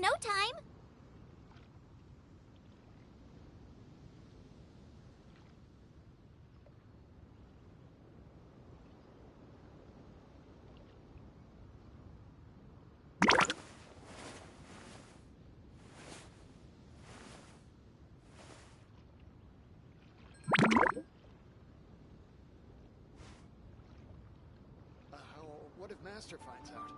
no time. What if Master finds out?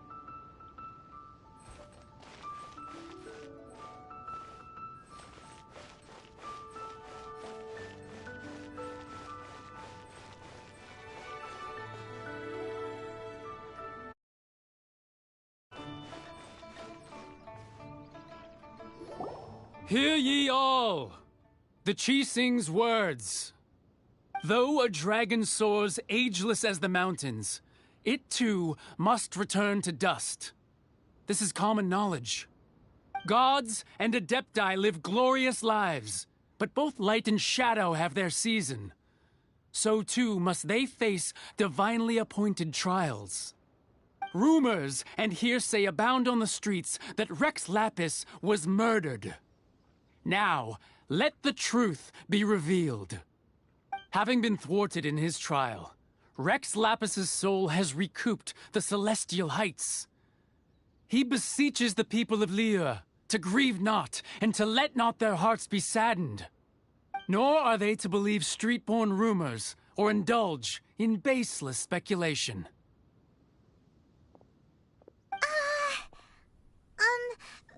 Hear ye all, the Qixing's words. Though a dragon soars ageless as the mountains, it too must return to dust. This is common knowledge. Gods and Adepti live glorious lives, but both light and shadow have their season. So too must they face divinely appointed trials. Rumors and hearsay abound on the streets that Rex Lapis was murdered. Now, let the truth be revealed. Having been thwarted in his trial, Rex Lapis's soul has recouped the celestial heights. He beseeches the people of Liyue to grieve not and to let not their hearts be saddened. Nor are they to believe street-born rumors or indulge in baseless speculation.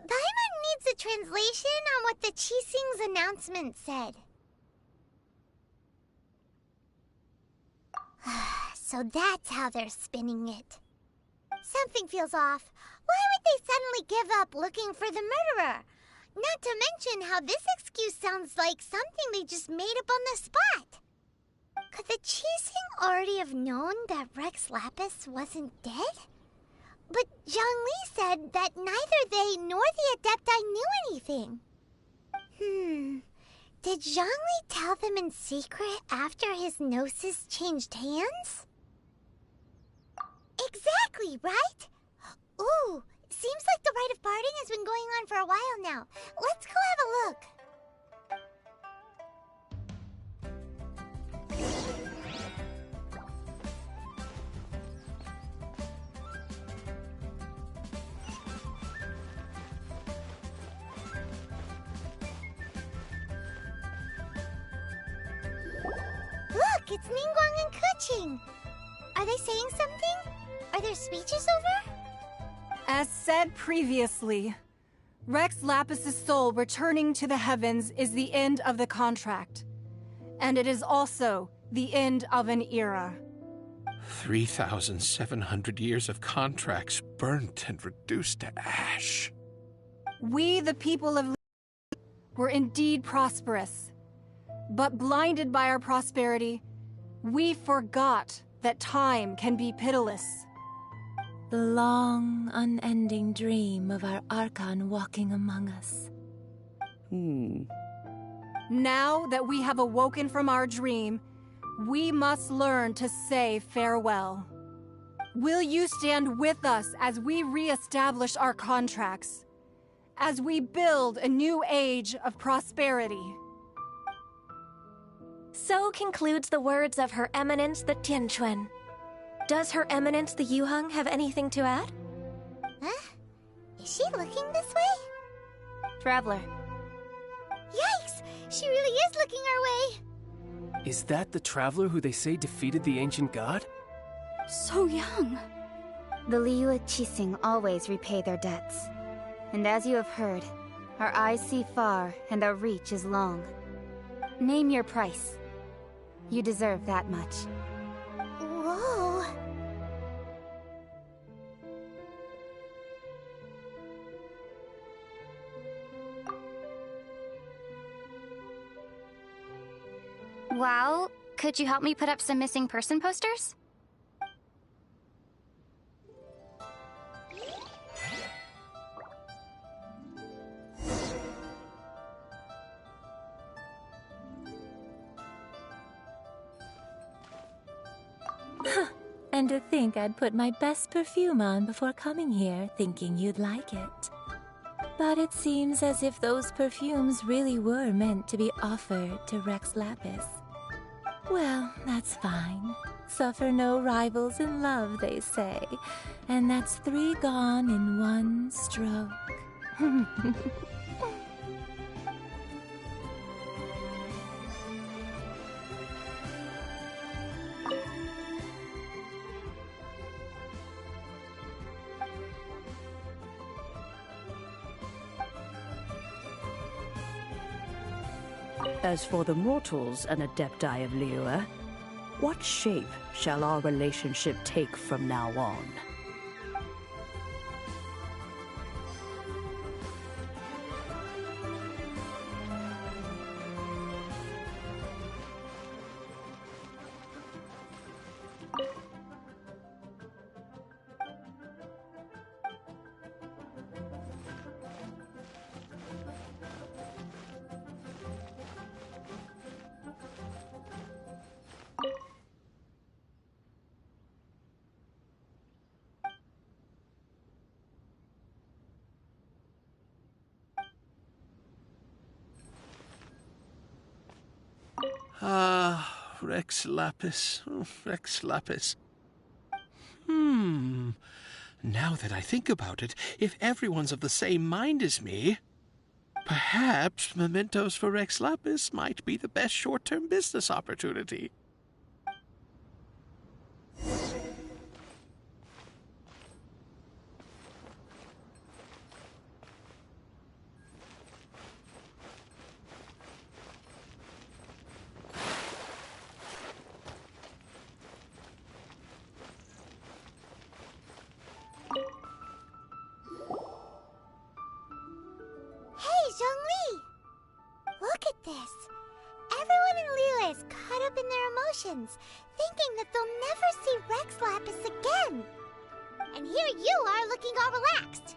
Paimon needs a translation on what the Qixing's announcement said. So that's how they're spinning it. Something feels off. Why would they suddenly give up looking for the murderer? Not to mention how this excuse sounds like something they just made up on the spot. Could the Qixing already have known that Rex Lapis wasn't dead? But Zhongli said that neither they nor the Adepti knew anything. Did Zhongli tell them in secret after his gnosis changed hands? Exactly, right? Ooh, seems like the rite of parting has been going on for a while now. Let's go have a look. Look, it's Ningguang and Keqing. Are they saying something? Are their speeches over? As said previously, Rex Lapis's soul returning to the heavens is the end of the contract. And it is also the end of an era. 3,700 years of contracts burnt and reduced to ash. We, the people of Liyue, were indeed prosperous. But blinded by our prosperity, we forgot that time can be pitiless. The long, unending dream of our Archon walking among us. Now that we have awoken from our dream, we must learn to say farewell. Will you stand with us as we re-establish our contracts? As we build a new age of prosperity? So concludes the words of Her Eminence the Tianquan. Does Her Eminence the Yuheng have anything to add? Huh? Is she looking this way? Traveler. Yikes! She really is looking our way! Is that the traveler who they say defeated the ancient god? So young. The Liyue Qixing always repay their debts. And as you have heard, our eyes see far and our reach is long. Name your price. You deserve that much. Whoa! Well, could you help me put up some missing person posters? And to think I'd put my best perfume on before coming here, thinking you'd like it. But it seems as if those perfumes really were meant to be offered to Rex Lapis. Well, that's fine. Suffer no rivals in love, they say. And that's 3 gone in 1 stroke. As for the mortals and Adepti of Liyue, what shape shall our relationship take from now on? Ah, Rex Lapis. Oh, Rex Lapis. Now that I think about it, if everyone's of the same mind as me, perhaps mementos for Rex Lapis might be the best short-term business opportunity. Look at this. Everyone in Liyue is caught up in their emotions, thinking that they'll never see Rex Lapis again. And here you are looking all relaxed.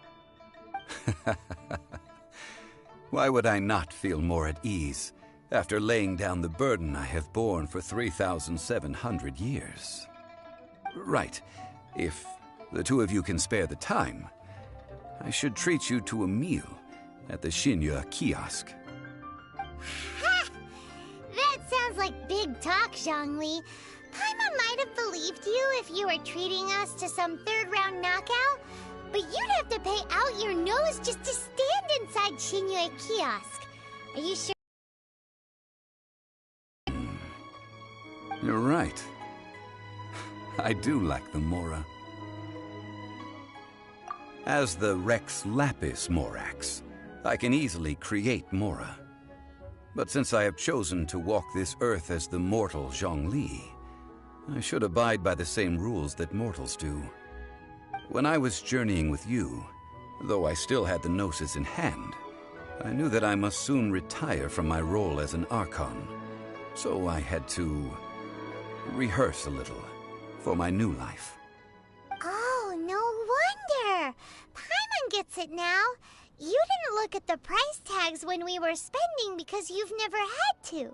Why would I not feel more at ease after laying down the burden I have borne for 3,700 years? Right. If the 2 of you can spare the time, I should treat you to a meal at the Shinya kiosk. Ha! That sounds like big talk, Zhongli. Paimon might have believed you if you were treating us to some 3rd-round knockout, but you'd have to pay out your nose just to stand inside Shinya kiosk. Are you sure? You're right. I do like the Mora. As the Rex Lapis Morax, I can easily create Mora. But since I have chosen to walk this earth as the mortal Zhongli, I should abide by the same rules that mortals do. When I was journeying with you, though I still had the Gnosis in hand, I knew that I must soon retire from my role as an Archon, so I had to rehearse a little for my new life. Oh, no wonder! Paimon gets it now. You didn't look at the price tags when we were spending because you've never had to.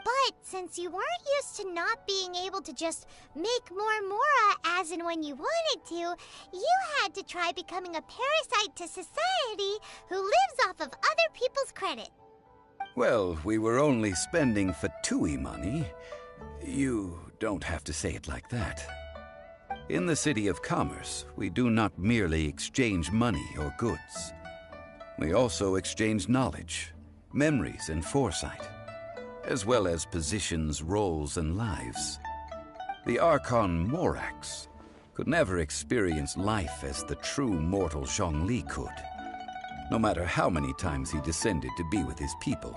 But since you weren't used to not being able to just make more Mora as and when you wanted to, you had to try becoming a parasite to society who lives off of other people's credit. Well, we were only spending Fatui money. You don't have to say it like that. In the City of Commerce, we do not merely exchange money or goods. We also exchange knowledge, memories, and foresight, as well as positions, roles, and lives. The Archon Morax could never experience life as the true mortal Zhongli could, no matter how many times he descended to be with his people.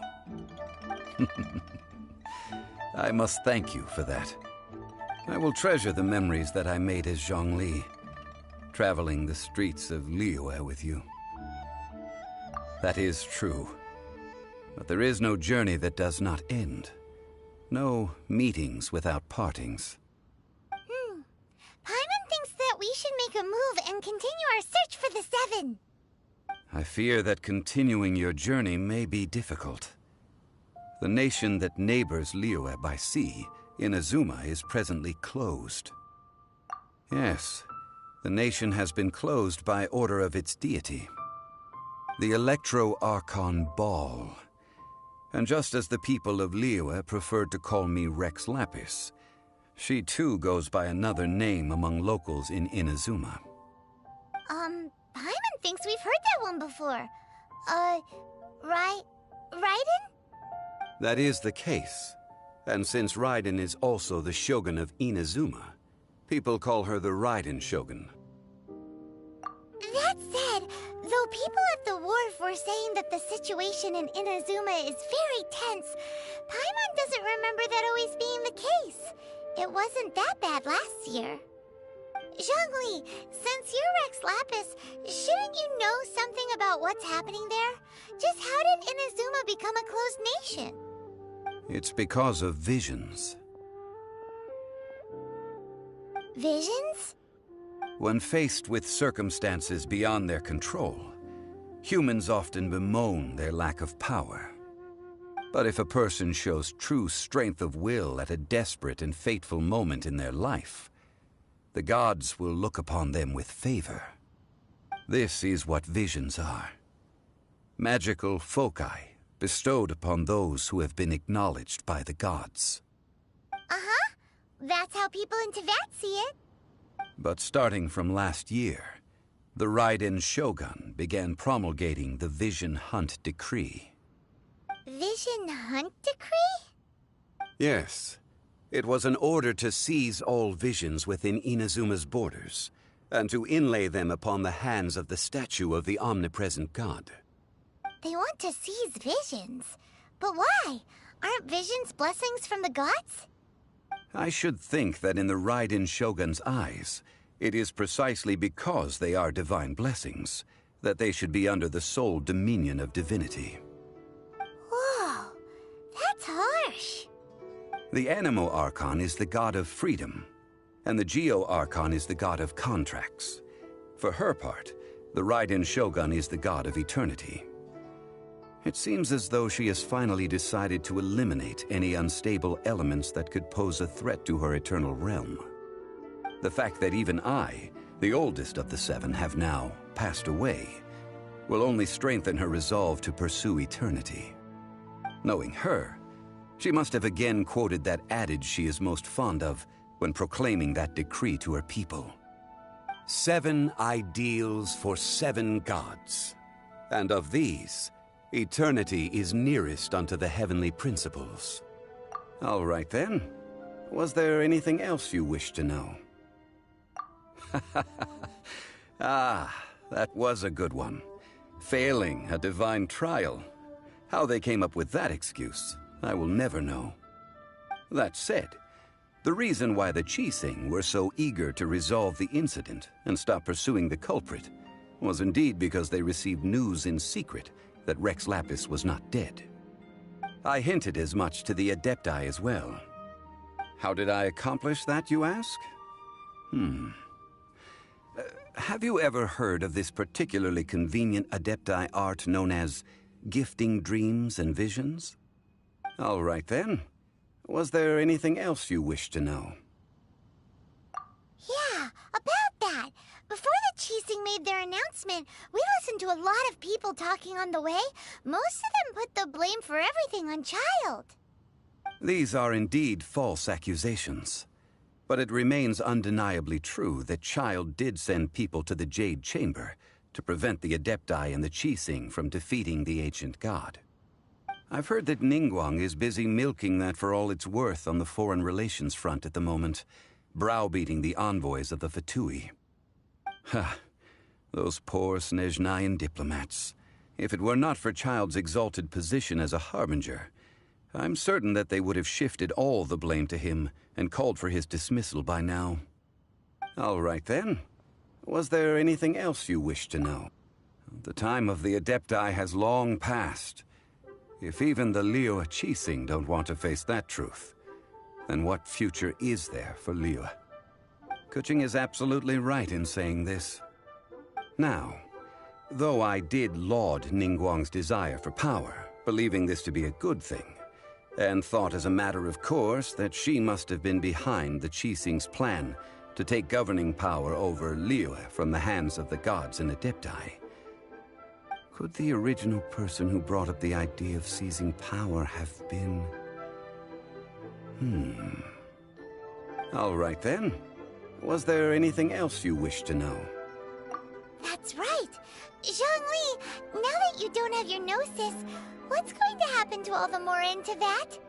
I must thank you for that. I will treasure the memories that I made as Zhongli, traveling the streets of Liyue with you. That is true. But there is no journey that does not end. No meetings without partings. Paimon thinks that we should make a move and continue our search for the 7. I fear that continuing your journey may be difficult. The nation that neighbors Liyue by sea, Inazuma, is presently closed. Yes, the nation has been closed by order of its deity. The Electro-Archon Ball. And just as the people of Liyue preferred to call me Rex Lapis, she too goes by another name among locals in Inazuma. Paimon thinks we've heard that one before. Raiden? That is the case. And since Raiden is also the Shogun of Inazuma, people call her the Raiden Shogun. That said, though people at the wharf were saying that the situation in Inazuma is very tense, Paimon doesn't remember that always being the case. It wasn't that bad last year. Zhongli, since you're Rex Lapis, shouldn't you know something about what's happening there? Just how did Inazuma become a closed nation? It's because of visions. Visions? When faced with circumstances beyond their control, humans often bemoan their lack of power. But if a person shows true strength of will at a desperate and fateful moment in their life, the gods will look upon them with favor. This is what visions are. Magical foci bestowed upon those who have been acknowledged by the gods. Uh-huh. That's how people in Teyvat see it. But starting from last year, the Raiden Shogun began promulgating the Vision Hunt Decree. Vision Hunt Decree? Yes. It was an order to seize all visions within Inazuma's borders, and to inlay them upon the hands of the statue of the omnipresent god. They want to seize visions. But why? Aren't visions blessings from the gods? I should think that in the Raiden Shogun's eyes, it is precisely because they are divine blessings that they should be under the sole dominion of divinity. Whoa, that's harsh. The Anemo Archon is the god of freedom, and the Geo Archon is the god of contracts. For her part, the Raiden Shogun is the god of eternity. It seems as though she has finally decided to eliminate any unstable elements that could pose a threat to her eternal realm. The fact that even I, the oldest of the seven, have now passed away, will only strengthen her resolve to pursue eternity. Knowing her, she must have again quoted that adage she is most fond of when proclaiming that decree to her people. 7 ideals for 7 gods, and of these, eternity is nearest unto the heavenly principles. All right then. Was there anything else you wish to know? That was a good one. Failing a divine trial. How they came up with that excuse, I will never know. That said, the reason why the Qixing were so eager to resolve the incident and stop pursuing the culprit was indeed because they received news in secret that Rex Lapis was not dead. I hinted as much to the Adepti as well. How did I accomplish that, you ask? Have you ever heard of this particularly convenient Adepti art known as gifting dreams and visions? All right then. Was there anything else you wish to know? Yeah, about that. Before the Qixing made their announcement, we listened to a lot of people talking on the way. Most of them put the blame for everything on Child. These are indeed false accusations. But it remains undeniably true that Child did send people to the Jade Chamber to prevent the Adepti and the Qixing from defeating the ancient god. I've heard that Ningguang is busy milking that for all it's worth on the foreign relations front at the moment, browbeating the envoys of the Fatui. Ha! Those poor Snezhnayan diplomats. If it were not for Child's exalted position as a harbinger, I'm certain that they would have shifted all the blame to him and called for his dismissal by now. All right then. Was there anything else you wish to know? The time of the Adepti has long passed. If even the Liyue Qixing don't want to face that truth, then what future is there for Liyue? Kuching is absolutely right in saying this. Now, though I did laud Ningguang's desire for power, believing this to be a good thing, and thought as a matter of course that she must have been behind the Qixing's plan to take governing power over Liyue from the hands of the gods and Adepti. Could the original person who brought up the idea of seizing power have been... All right then. Was there anything else you wish to know? That's right. Zhongli, now that you don't have your gnosis, what's going to happen to all the Mora in Teyvat?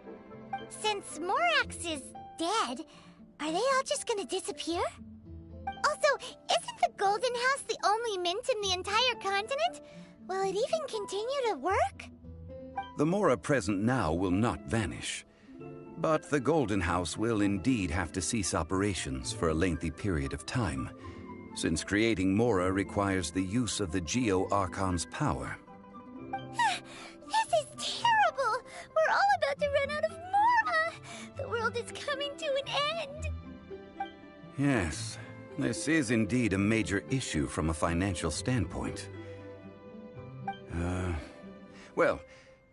Since Morax is dead, are they all just gonna disappear? Also, isn't the Golden House the only mint in the entire continent? Will it even continue to work? The Mora present now will not vanish. But the Golden House will indeed have to cease operations for a lengthy period of time, since creating Mora requires the use of the Geo-Archon's power. This is terrible! We're all about to run out of Mora! The world is coming to an end! Yes, this is indeed a major issue from a financial standpoint. Well,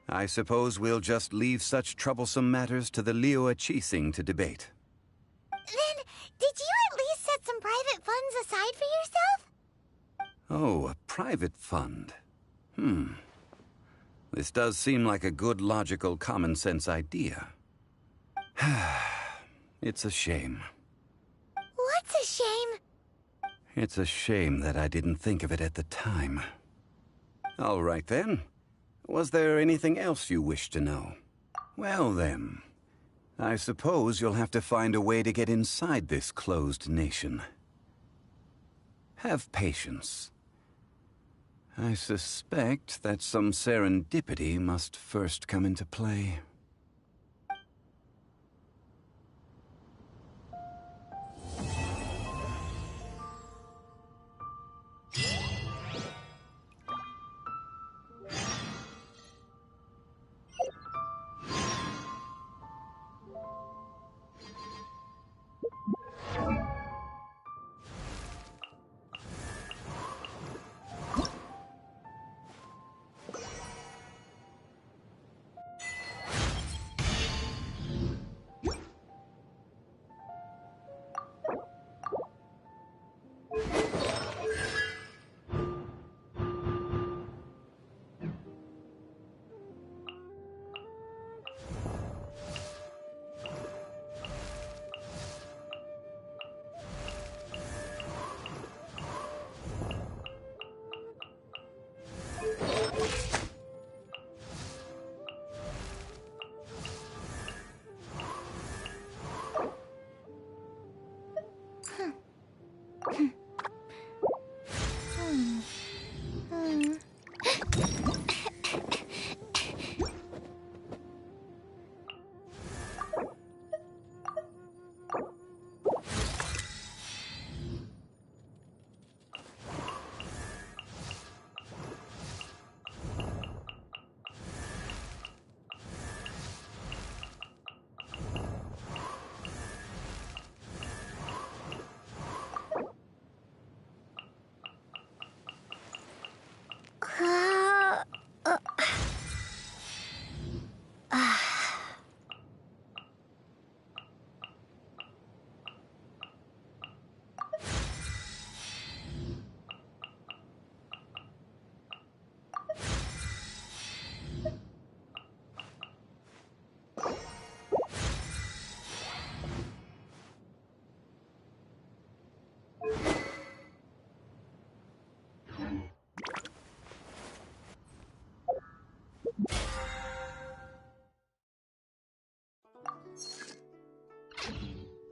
I suppose we'll just leave such troublesome matters to the Liyue Qixing to debate. Then, did you at least set some private funds aside for yourself? Oh, a private fund. This does seem like a good, logical, common-sense idea. It's a shame. What's a shame? It's a shame that I didn't think of it at the time. All right, then. Was there anything else you wish to know? Well, then. I suppose you'll have to find a way to get inside this closed nation. Have patience. I suspect that some serendipity must first come into play.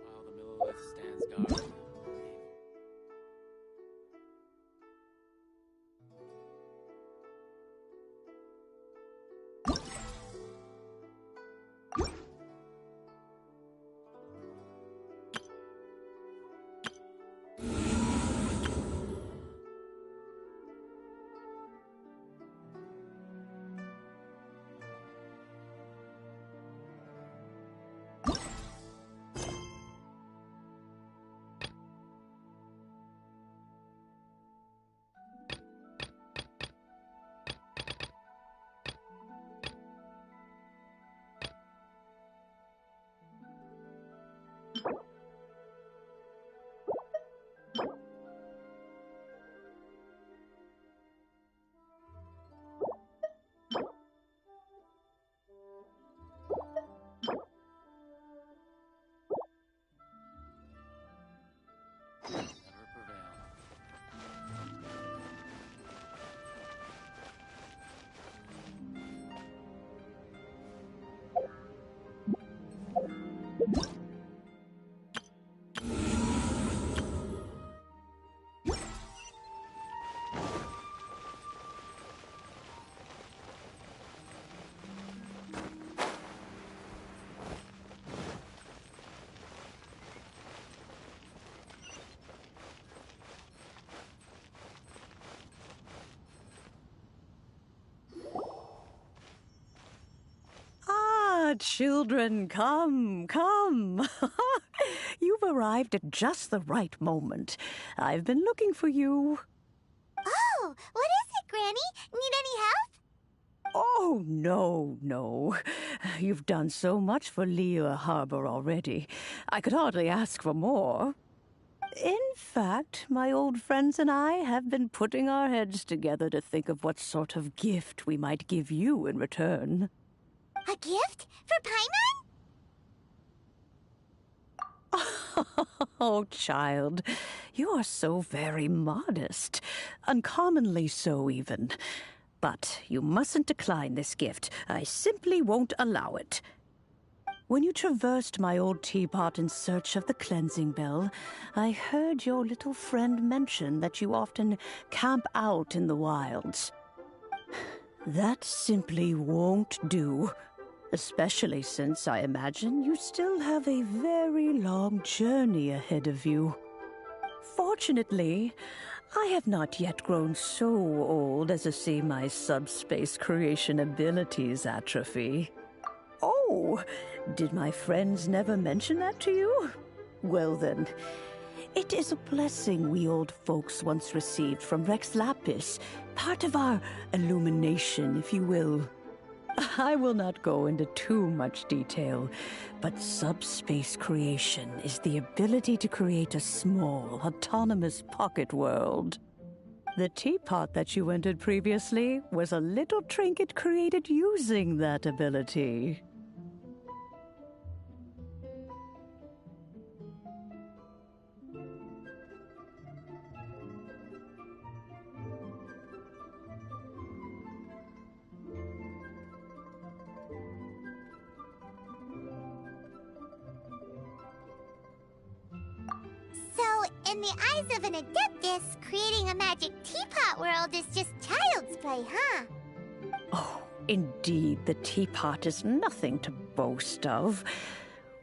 While the Millilith stands guard. children, come, come. You've arrived at just the right moment. I've been looking for you. Oh, what is it, Granny? Need any help? Oh, no. You've done so much for Liyue Harbor already. I could hardly ask for more. In fact, my old friends and I have been putting our heads together to think of what sort of gift we might give you in return. A gift? For Paimon? Oh, child, you are so very modest. Uncommonly so, even. But you mustn't decline this gift. I simply won't allow it. When you traversed my old teapot in search of the cleansing bell, I heard your little friend mention that you often camp out in the wilds. That simply won't do, especially since I imagine you still have a very long journey ahead of you. Fortunately, I have not yet grown so old as to see my subspace creation abilities atrophy. Oh, did my friends never mention that to you? Well then, it is a blessing we old folks once received from Rex Lapis, part of our illumination, if you will. I will not go into too much detail, but subspace creation is the ability to create a small, autonomous pocket world. The teapot that you entered previously was a little trinket created using that ability. In the eyes of an Adeptus, creating a magic teapot world is just child's play, huh? Oh, indeed, the teapot is nothing to boast of.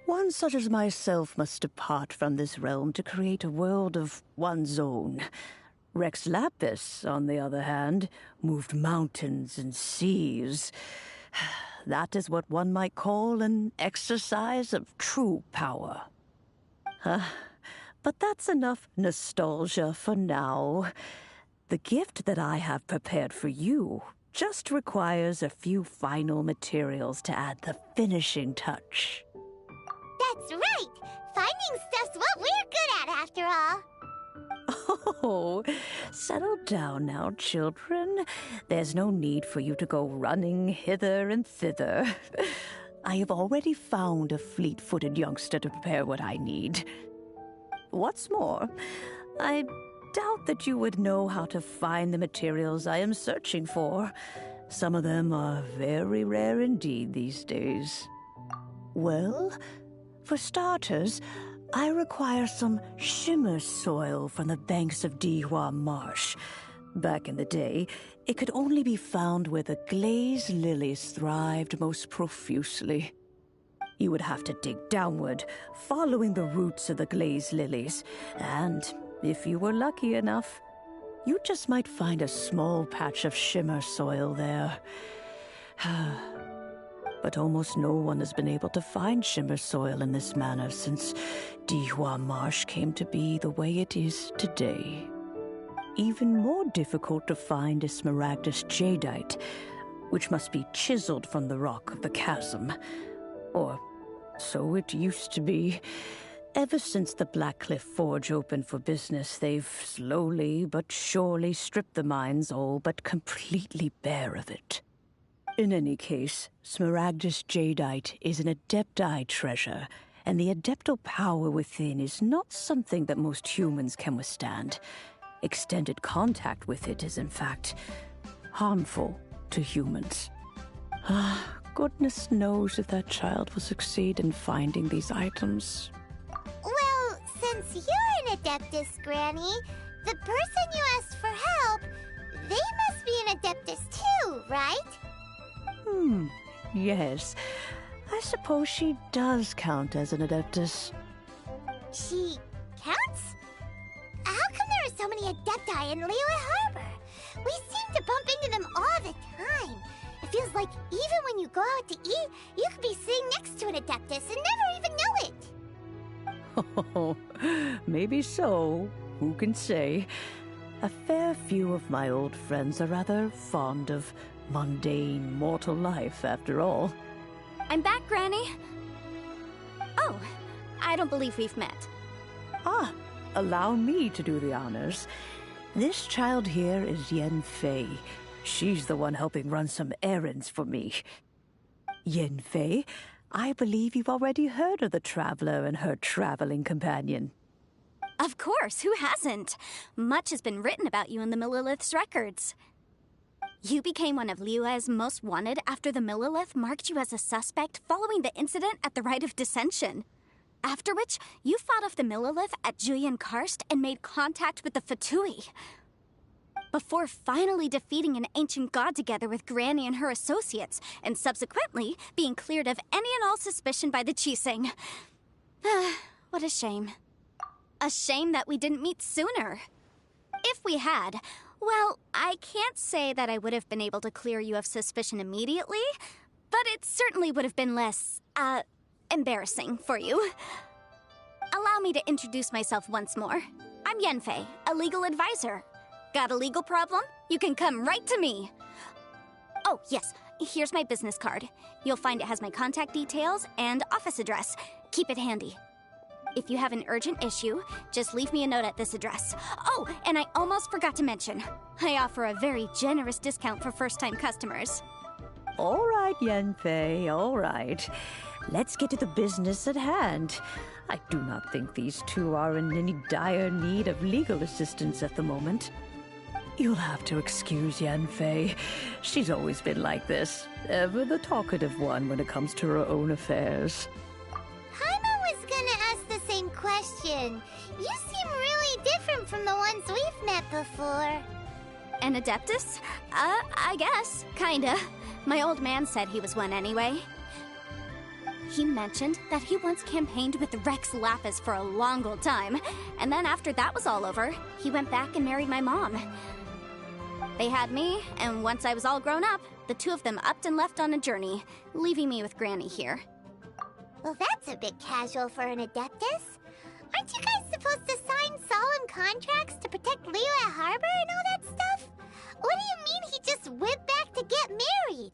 One such as myself must depart from this realm to create a world of one's own. Rex Lapis, on the other hand, moved mountains and seas. That is what one might call an exercise of true power. But that's enough nostalgia for now. The gift that I have prepared for you just requires a few final materials to add the finishing touch. That's right! Finding stuff's what we're good at, after all. Oh, settle down now, children. There's no need for you to go running hither and thither. I have already found a fleet-footed youngster to prepare what I need. What's more, I doubt that you would know how to find the materials I am searching for. Some of them are very rare indeed these days. Well, for starters, I require some shimmer soil from the banks of Dihua Marsh. Back in the day, it could only be found where the glazed lilies thrived most profusely. You would have to dig downward, following the roots of the glazed lilies, and if you were lucky enough, you just might find a small patch of shimmer soil there. But almost no one has been able to find shimmer soil in this manner since Dihua Marsh came to be the way it is today. Even more difficult to find is Smaragdus jadeite, which must be chiseled from the rock of the chasm. Or so it used to be. Ever since the Blackcliff Forge opened for business, they've slowly but surely stripped the mines all but completely bare of it. In any case, Smaragdus jadeite is an Adepti treasure, and the adeptal power within is not something that most humans can withstand. Extended contact with it is, in fact, harmful to humans. Goodness knows if that child will succeed in finding these items. Well, since you're an Adeptus, Granny, the person you asked for help, they must be an Adeptus too, right? Yes. I suppose she does count as an Adeptus. She counts? How come there are so many Adepti in Liyue Harbor? We seem to bump into them all the time. It feels like even when you go out to eat, you could be sitting next to an Adeptus and never even know it. Oh, maybe so. Who can say? A fair few of my old friends are rather fond of mundane mortal life, after all. I'm back, Granny. Oh, I don't believe we've met. Ah, allow me to do the honors. This child here is Yen Fei. She's the one helping run some errands for me. Yen Fei, I believe you've already heard of the Traveler and her traveling companion. Of course, who hasn't? Much has been written about you in the Millilith's records. You became one of Liyue's most wanted after the Millilith marked you as a suspect following the incident at the Rite of Dissension. After which, you fought off the Millilith at Julian Karst and made contact with the Fatui. Before finally defeating an ancient god together with Granny and her associates, and subsequently being cleared of any and all suspicion by the Qixing. What a shame. A shame that we didn't meet sooner. If we had, well, I can't say that I would have been able to clear you of suspicion immediately, but it certainly would have been less, embarrassing for you. Allow me to introduce myself once more. I'm Yen Fei, a legal advisor. Got a legal problem? You can come right to me. Oh, yes, here's my business card. You'll find it has my contact details and office address. Keep it handy. If you have an urgent issue, just leave me a note at this address. Oh, and I almost forgot to mention, I offer a very generous discount for first-time customers. All right, Yen Fei, all right. Let's get to the business at hand. I do not think these two are in any dire need of legal assistance at the moment. You'll have to excuse Yen Fei. She's always been like this, ever the talkative one when it comes to her own affairs. Paimon was gonna ask the same question. You seem really different from the ones we've met before. An Adeptus? I guess. Kinda. My old man said he was one anyway. He mentioned that he once campaigned with Rex Lapis for a long old time, and then after that was all over, he went back and married my mom. They had me, and once I was all grown up, the two of them upped and left on a journey, leaving me with Granny here. Well, that's a bit casual for an Adeptus. Aren't you guys supposed to sign solemn contracts to protect Liyue Harbor and all that stuff? What do you mean he just went back to get married?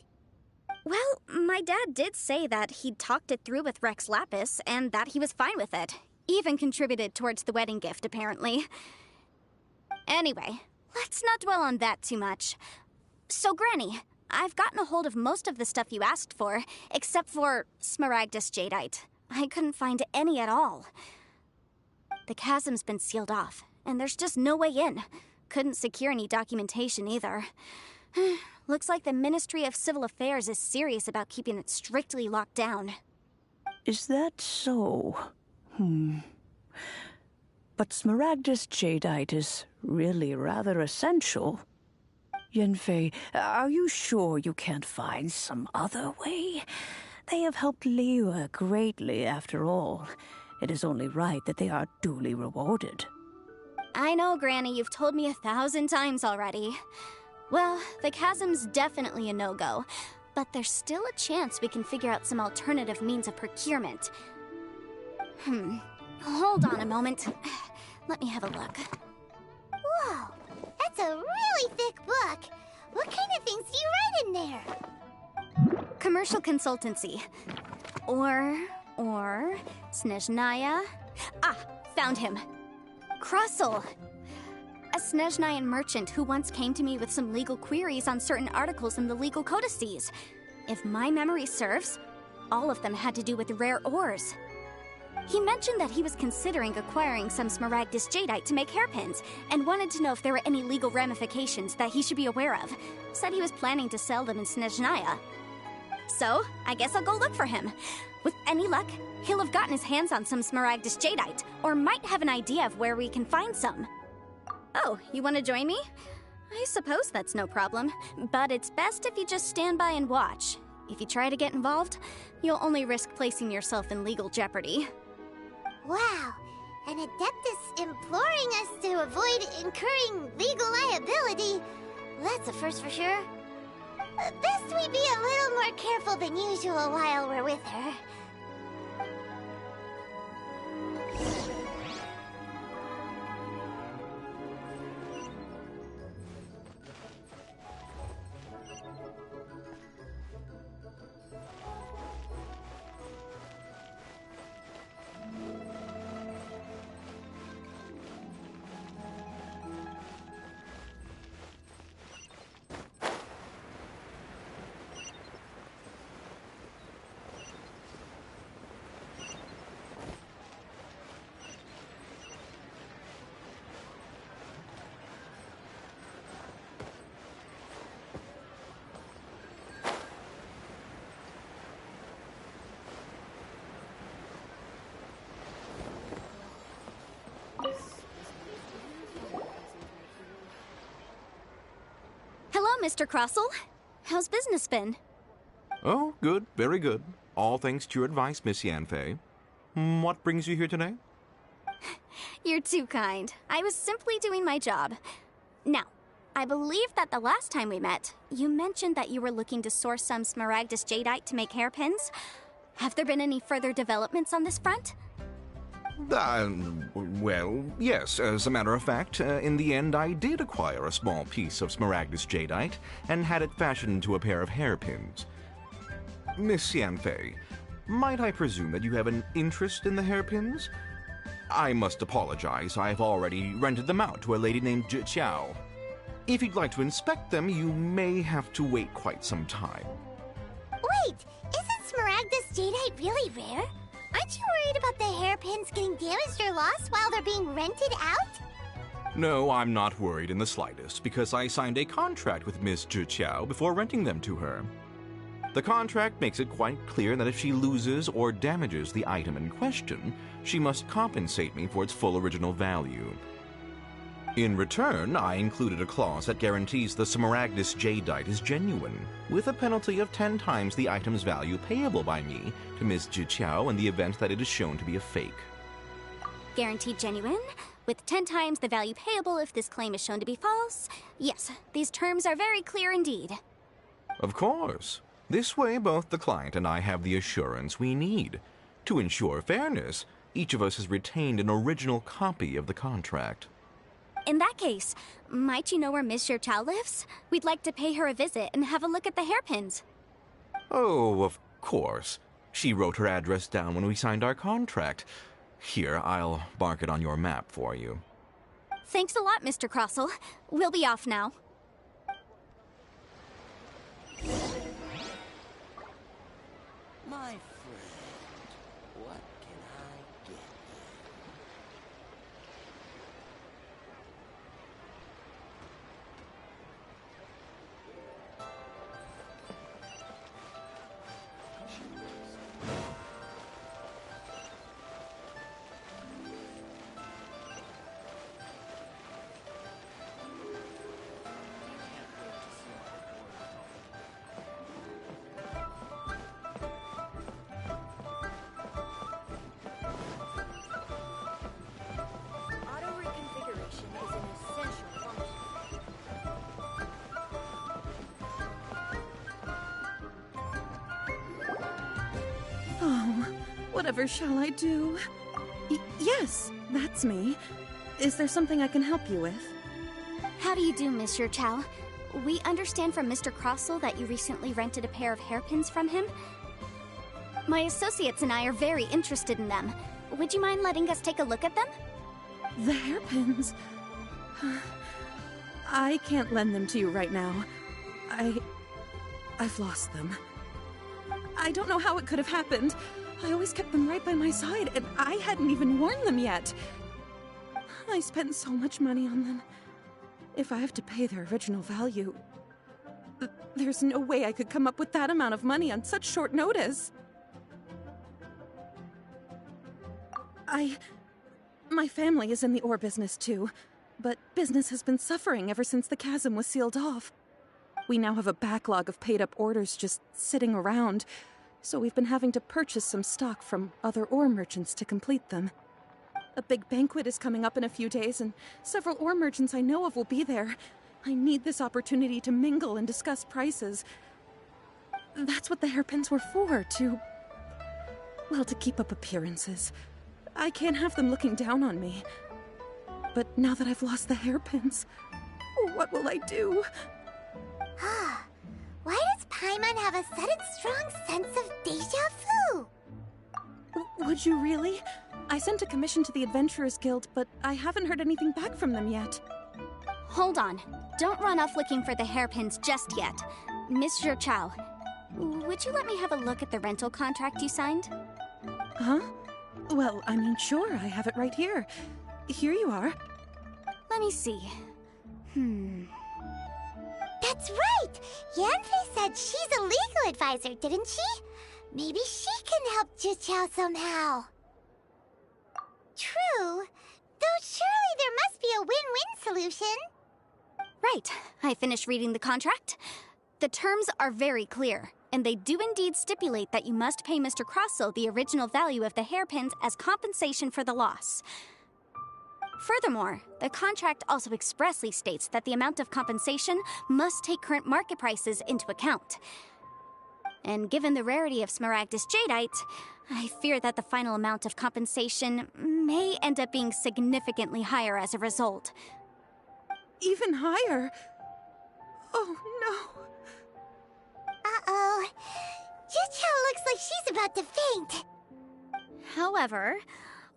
Well, my dad did say that he'd talked it through with Rex Lapis, and that he was fine with it. Even contributed towards the wedding gift, apparently. Anyway, let's not dwell on that too much. So, Granny, I've gotten a hold of most of the stuff you asked for, except for Smaragdus Jadeite. I couldn't find any at all. The chasm's been sealed off, and there's just no way in. Couldn't secure any documentation either. Looks like the Ministry of Civil Affairs is serious about keeping it strictly locked down. Is that so? But Smaragdus Jadeite is really rather essential. Yen Fei, are you sure you can't find some other way? They have helped Liyue greatly, after all. It is only right that they are duly rewarded. I know, Granny, you've told me 1,000 times already. Well, the chasm's definitely a no-go, but there's still a chance we can figure out some alternative means of procurement. Hold on a moment. Let me have a look. Whoa, that's a really thick book. What kind of things do you write in there? Commercial consultancy. Or Snezhnaya. Ah, found him. Krusel. A Snezhnayan merchant who once came to me with some legal queries on certain articles in the legal codices. If my memory serves, all of them had to do with rare ores. He mentioned that he was considering acquiring some Smaragdus Jadeite to make hairpins, and wanted to know if there were any legal ramifications that he should be aware of. Said he was planning to sell them in Snezhnaya. So, I guess I'll go look for him. With any luck, he'll have gotten his hands on some Smaragdus Jadeite, or might have an idea of where we can find some. Oh, you want to join me? I suppose that's no problem, but it's best if you just stand by and watch. If you try to get involved, you'll only risk placing yourself in legal jeopardy. Wow, an Adeptus imploring us to avoid incurring legal liability. That's a first for sure. Best we be a little more careful than usual while we're with her. Hello, Mr. Crossell. How's business been? Oh, good, very good. All thanks to your advice, Miss Yanfei. What brings you here today? You're too kind. I was simply doing my job. Now, I believe that the last time we met, you mentioned that you were looking to source some Smaragdus Jadeite to make hairpins. Have there been any further developments on this front? Well, yes. As a matter of fact, in the end, I did acquire a small piece of Smaragdus Jadeite and had it fashioned into a pair of hairpins. Miss Yanfei, might I presume that you have an interest in the hairpins? I must apologize. I've already rented them out to a lady named Zhi. If you'd like to inspect them, you may have to wait quite some time. Wait, isn't Smaragdus Jadeite really rare? Aren't you worried about the hairpins getting damaged or lost while they're being rented out? No, I'm not worried in the slightest, because I signed a contract with Miss Zhi before renting them to her. The contract makes it quite clear that if she loses or damages the item in question, she must compensate me for its full original value. In return, I included a clause that guarantees the Smaragdus Jadeite is genuine, with a penalty of 10 times the item's value payable by me to Ms. Zhi in the event that it is shown to be a fake. Guaranteed genuine, with 10 times the value payable if this claim is shown to be false. Yes, these terms are very clear indeed. Of course. This way, both the client and I have the assurance we need. To ensure fairness, each of us has retained an original copy of the contract. In that case, might you know where Miss Zhi lives? We'd like to pay her a visit and have a look at the hairpins. Oh, of course. She wrote her address down when we signed our contract. Here, I'll mark it on your map for you. Thanks a lot, Mr. Crossell. We'll be off now. My friend, what can I get you? Oh, whatever shall I do? Yes, that's me. Is there something I can help you with? How do you do, Miss Zhi? We understand from Mr. Crossell that you recently rented a pair of hairpins from him. My associates and I are very interested in them. Would you mind letting us take a look at them? The hairpins? I can't lend them to you right now. I've lost them. I don't know how it could have happened. I always kept them right by my side, and I hadn't even worn them yet. I spent so much money on them. If I have to pay their original value, there's no way I could come up with that amount of money on such short notice. My family is in the ore business too, but business has been suffering ever since the chasm was sealed off. We now have a backlog of paid-up orders just sitting around, so we've been having to purchase some stock from other ore merchants to complete them. A big banquet is coming up in a few days, and several ore merchants I know of will be there. I need this opportunity to mingle and discuss prices. That's what the hairpins were for, well, to keep up appearances. I can't have them looking down on me. But now that I've lost the hairpins, what will I do? Why does Paimon have a sudden strong sense of deja vu? Would you really? I sent a commission to the Adventurers Guild, but I haven't heard anything back from them yet. Hold on. Don't run off looking for the hairpins just yet. Miss Zhou, would you let me have a look at the rental contract you signed? Huh? Well, I mean, sure, I have it right here. Here you are. Let me see. That's right! Yanfei said she's a legal advisor, didn't she? Maybe she can help Zhiqiao somehow. True. Though surely there must be a win-win solution. Right. I finished reading the contract. The terms are very clear, and they do indeed stipulate that you must pay Mr. Crossel the original value of the hairpins as compensation for the loss. Furthermore, the contract also expressly states that the amount of compensation must take current market prices into account. And given the rarity of Smaragdus Jadeite, I fear that the final amount of compensation may end up being significantly higher as a result. Even higher? Oh, no. Uh-oh. Zhiqiao looks like she's about to faint. However,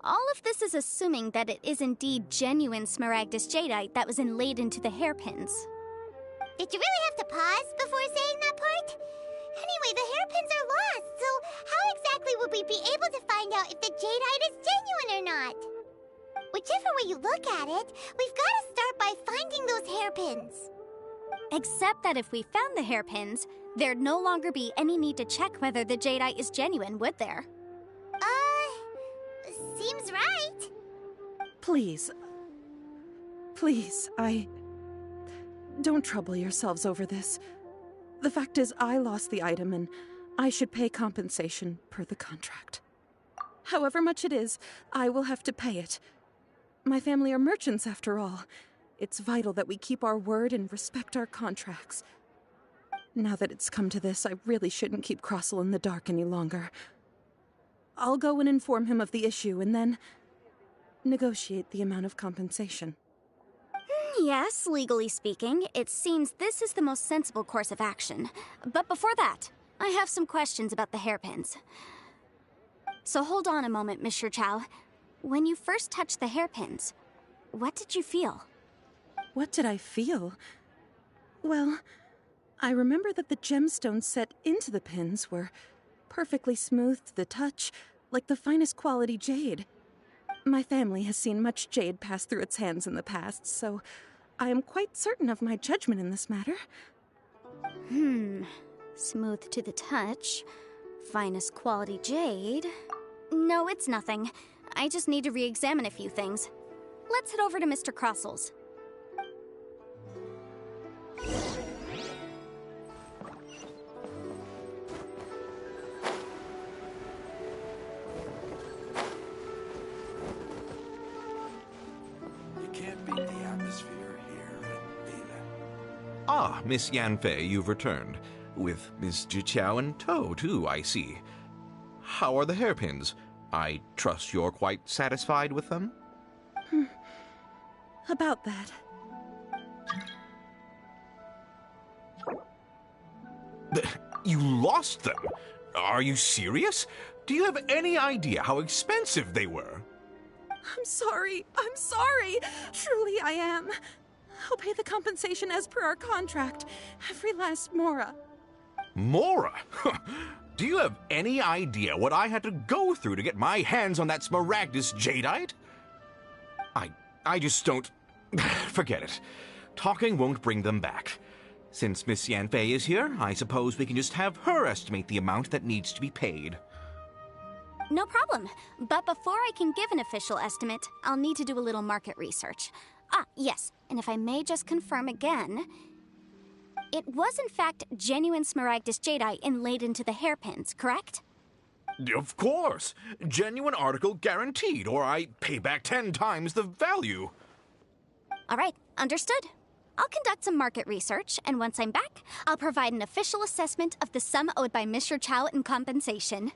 all of this is assuming that it is indeed genuine Smaragdus Jadeite that was inlaid into the hairpins. Did you really have to pause before saying that part? Anyway, the hairpins are lost, so how exactly would we be able to find out if the Jadeite is genuine or not? Whichever way you look at it, we've got to start by finding those hairpins. Except that if we found the hairpins, there'd no longer be any need to check whether the Jadeite is genuine, would there? Seems right. Please. Please, don't trouble yourselves over this. The fact is, I lost the item and I should pay compensation per the contract. However much it is, I will have to pay it. My family are merchants, after all. It's vital that we keep our word and respect our contracts. Now that it's come to this, I really shouldn't keep Crossel in the dark any longer. I'll go and inform him of the issue and then negotiate the amount of compensation. Yes, legally speaking, it seems this is the most sensible course of action. But before that, I have some questions about the hairpins. So hold on a moment, Miss Zhou. When you first touched the hairpins, what did you feel? What did I feel? Well, I remember that the gemstones set into the pins were perfectly smooth to the touch, like the finest quality jade. My family has seen much jade pass through its hands in the past, so I am quite certain of my judgment in this matter. Smooth to the touch, finest quality jade. No, it's nothing. I just need to re-examine a few things. Let's head over to Mr. Crossel's. Ah, Miss Yanfei, you've returned. With Miss Zhiqiao in tow, too, I see. How are the hairpins? I trust you're quite satisfied with them? About that. You lost them? Are you serious? Do you have any idea how expensive they were? I'm sorry. Truly I am. I'll pay the compensation as per our contract. Every last mora. Mora? Do you have any idea what I had to go through to get my hands on that Smaragdus Jadeite? I just don't... Forget it. Talking won't bring them back. Since Miss Yanfei is here, I suppose we can just have her estimate the amount that needs to be paid. No problem. But before I can give an official estimate, I'll need to do a little market research. Ah, yes, and if I may just confirm again, it was in fact genuine Smaragdus Jadeite inlaid into the hairpins, correct? Of course! Genuine article guaranteed, or I pay back 10 times the value. All right, understood. I'll conduct some market research, and once I'm back, I'll provide an official assessment of the sum owed by Mr. Chow in compensation.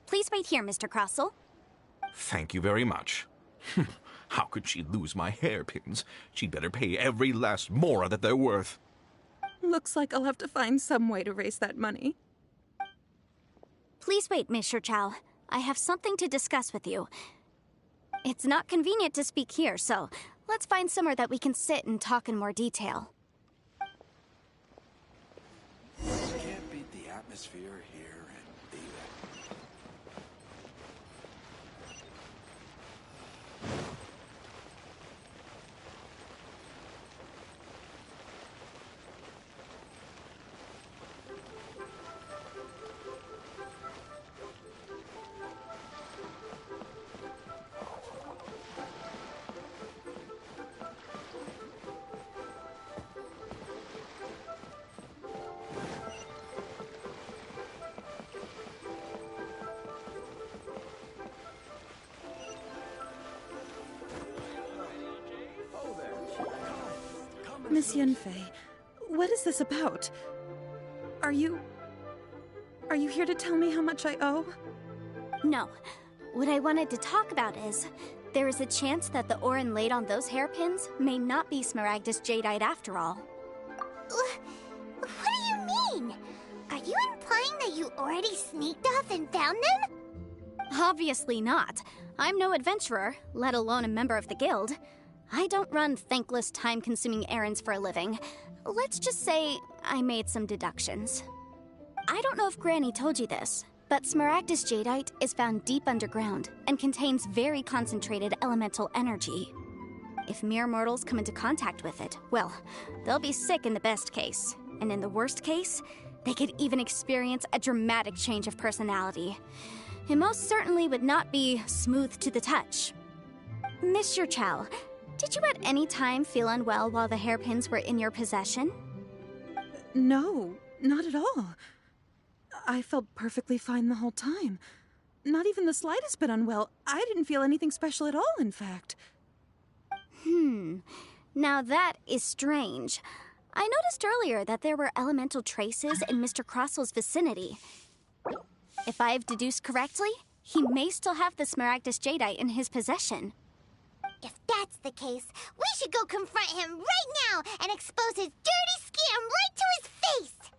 Please wait here, Mr. Crossell. Thank you very much. How could she lose my hairpins? She'd better pay every last mora that they're worth. Looks like I'll have to find some way to raise that money. Please wait, Mr. Chow. I have something to discuss with you. It's not convenient to speak here, so let's find somewhere that we can sit and talk in more detail. Can't beat the atmosphere here in Liyue. Miss Yunfei, what is this about? Are you here to tell me how much I owe? No. What I wanted to talk about is, there is a chance that the Orin laid on those hairpins may not be Smaragdus Jadeite after all. What do you mean? Are you implying that you already sneaked off and found them? Obviously not. I'm no adventurer, let alone a member of the guild. I don't run thankless, time-consuming errands for a living. Let's just say I made some deductions. I don't know if Granny told you this, but Smaragdus Jadeite is found deep underground and contains very concentrated elemental energy. If mere mortals come into contact with it, well, they'll be sick in the best case. And in the worst case, they could even experience a dramatic change of personality. It most certainly would not be smooth to the touch. Mr. Chow, did you at any time feel unwell while the hairpins were in your possession? No, not at all. I felt perfectly fine the whole time. Not even the slightest bit unwell. I didn't feel anything special at all, in fact. Now that is strange. I noticed earlier that there were elemental traces in Mr. Crossell's vicinity. If I've deduced correctly, he may still have the Smaragdus Jadeite in his possession. If that's the case, we should go confront him right now and expose his dirty scam right to his face!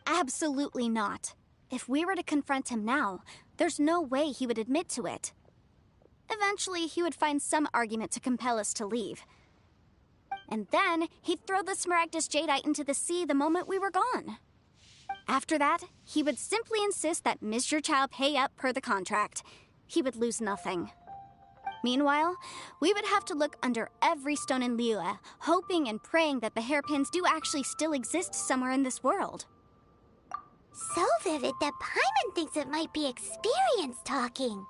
Absolutely not. If we were to confront him now, there's no way he would admit to it. Eventually, he would find some argument to compel us to leave. And then, he'd throw the Smaragdus Jadeite into the sea the moment we were gone. After that, he would simply insist that Mr. Chow pay up per the contract. He would lose nothing. Meanwhile, we would have to look under every stone in Liyue, hoping and praying that the hairpins do actually still exist somewhere in this world. So vivid that Paimon thinks it might be experience talking.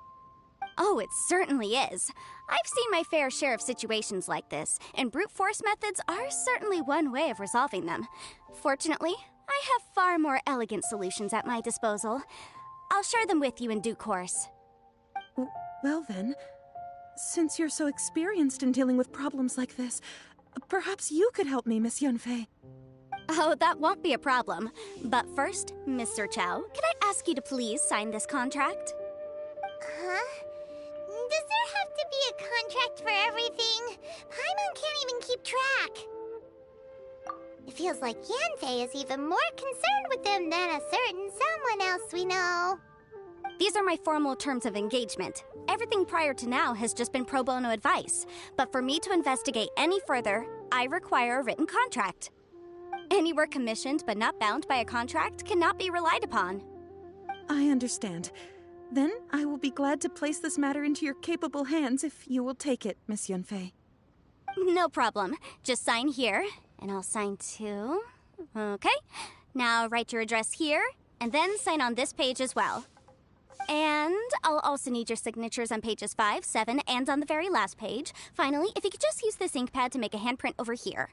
Oh, it certainly is. I've seen my fair share of situations like this, and brute force methods are certainly one way of resolving them. Fortunately, I have far more elegant solutions at my disposal. I'll share them with you in due course. Well then, since you're so experienced in dealing with problems like this, perhaps you could help me, Miss Yunfei. Oh, that won't be a problem. But first, Mr. Chow, can I ask you to please sign this contract? Huh? Does there have to be a contract for everything? Paimon can't even keep track. It feels like Yanfei is even more concerned with them than a certain someone else we know. These are my formal terms of engagement. Everything prior to now has just been pro bono advice. But for me to investigate any further, I require a written contract. Any work commissioned but not bound by a contract cannot be relied upon. I understand. Then I will be glad to place this matter into your capable hands if you will take it, Miss Yunfei. No problem. Just sign here, and I'll sign too. Okay. Now write your address here, and then sign on this page as well. And I'll also need your signatures on pages 5, 7, and on the very last page. Finally, if you could just use this ink pad to make a handprint over here.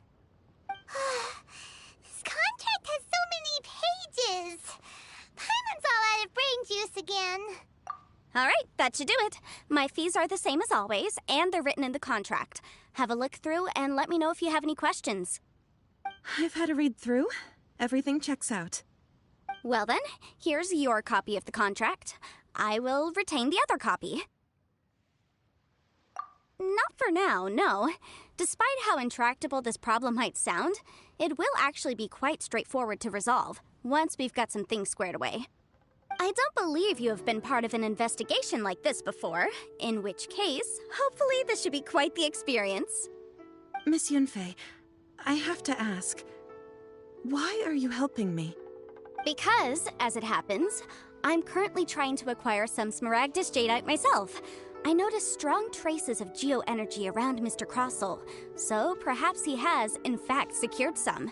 This contract has so many pages. Paimon's all out of brain juice again. All right, that should do it. My fees are the same as always, and they're written in the contract. Have a look through and let me know if you have any questions. I've had a read through. Everything checks out. Well then, here's your copy of the contract. I will retain the other copy. Not for now, no. Despite how intractable this problem might sound, it will actually be quite straightforward to resolve, once we've got some things squared away. I don't believe you have been part of an investigation like this before, in which case, hopefully this should be quite the experience. Miss Yunfei, I have to ask, why are you helping me? Because, as it happens, I'm currently trying to acquire some Smaragdus Jadeite myself. I noticed strong traces of geo-energy around Mr. Crossel, so perhaps he has, in fact, secured some.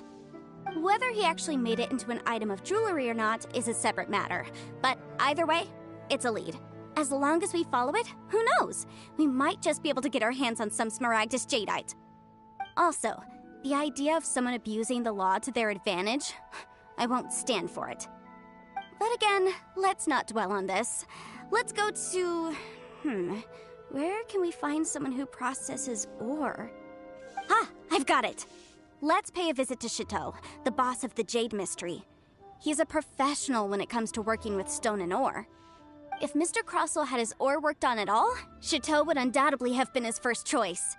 Whether he actually made it into an item of jewelry or not is a separate matter, but either way, it's a lead. As long as we follow it, who knows? We might just be able to get our hands on some Smaragdus Jadeite. Also, the idea of someone abusing the law to their advantage, I won't stand for it. But again, let's not dwell on this. Let's go to... where can we find someone who processes ore? Ah, I've got it! Let's pay a visit to Chateau, the boss of the Jade Mystery. He's a professional when it comes to working with stone and ore. If Mr. Crossel had his ore worked on at all, Chateau would undoubtedly have been his first choice.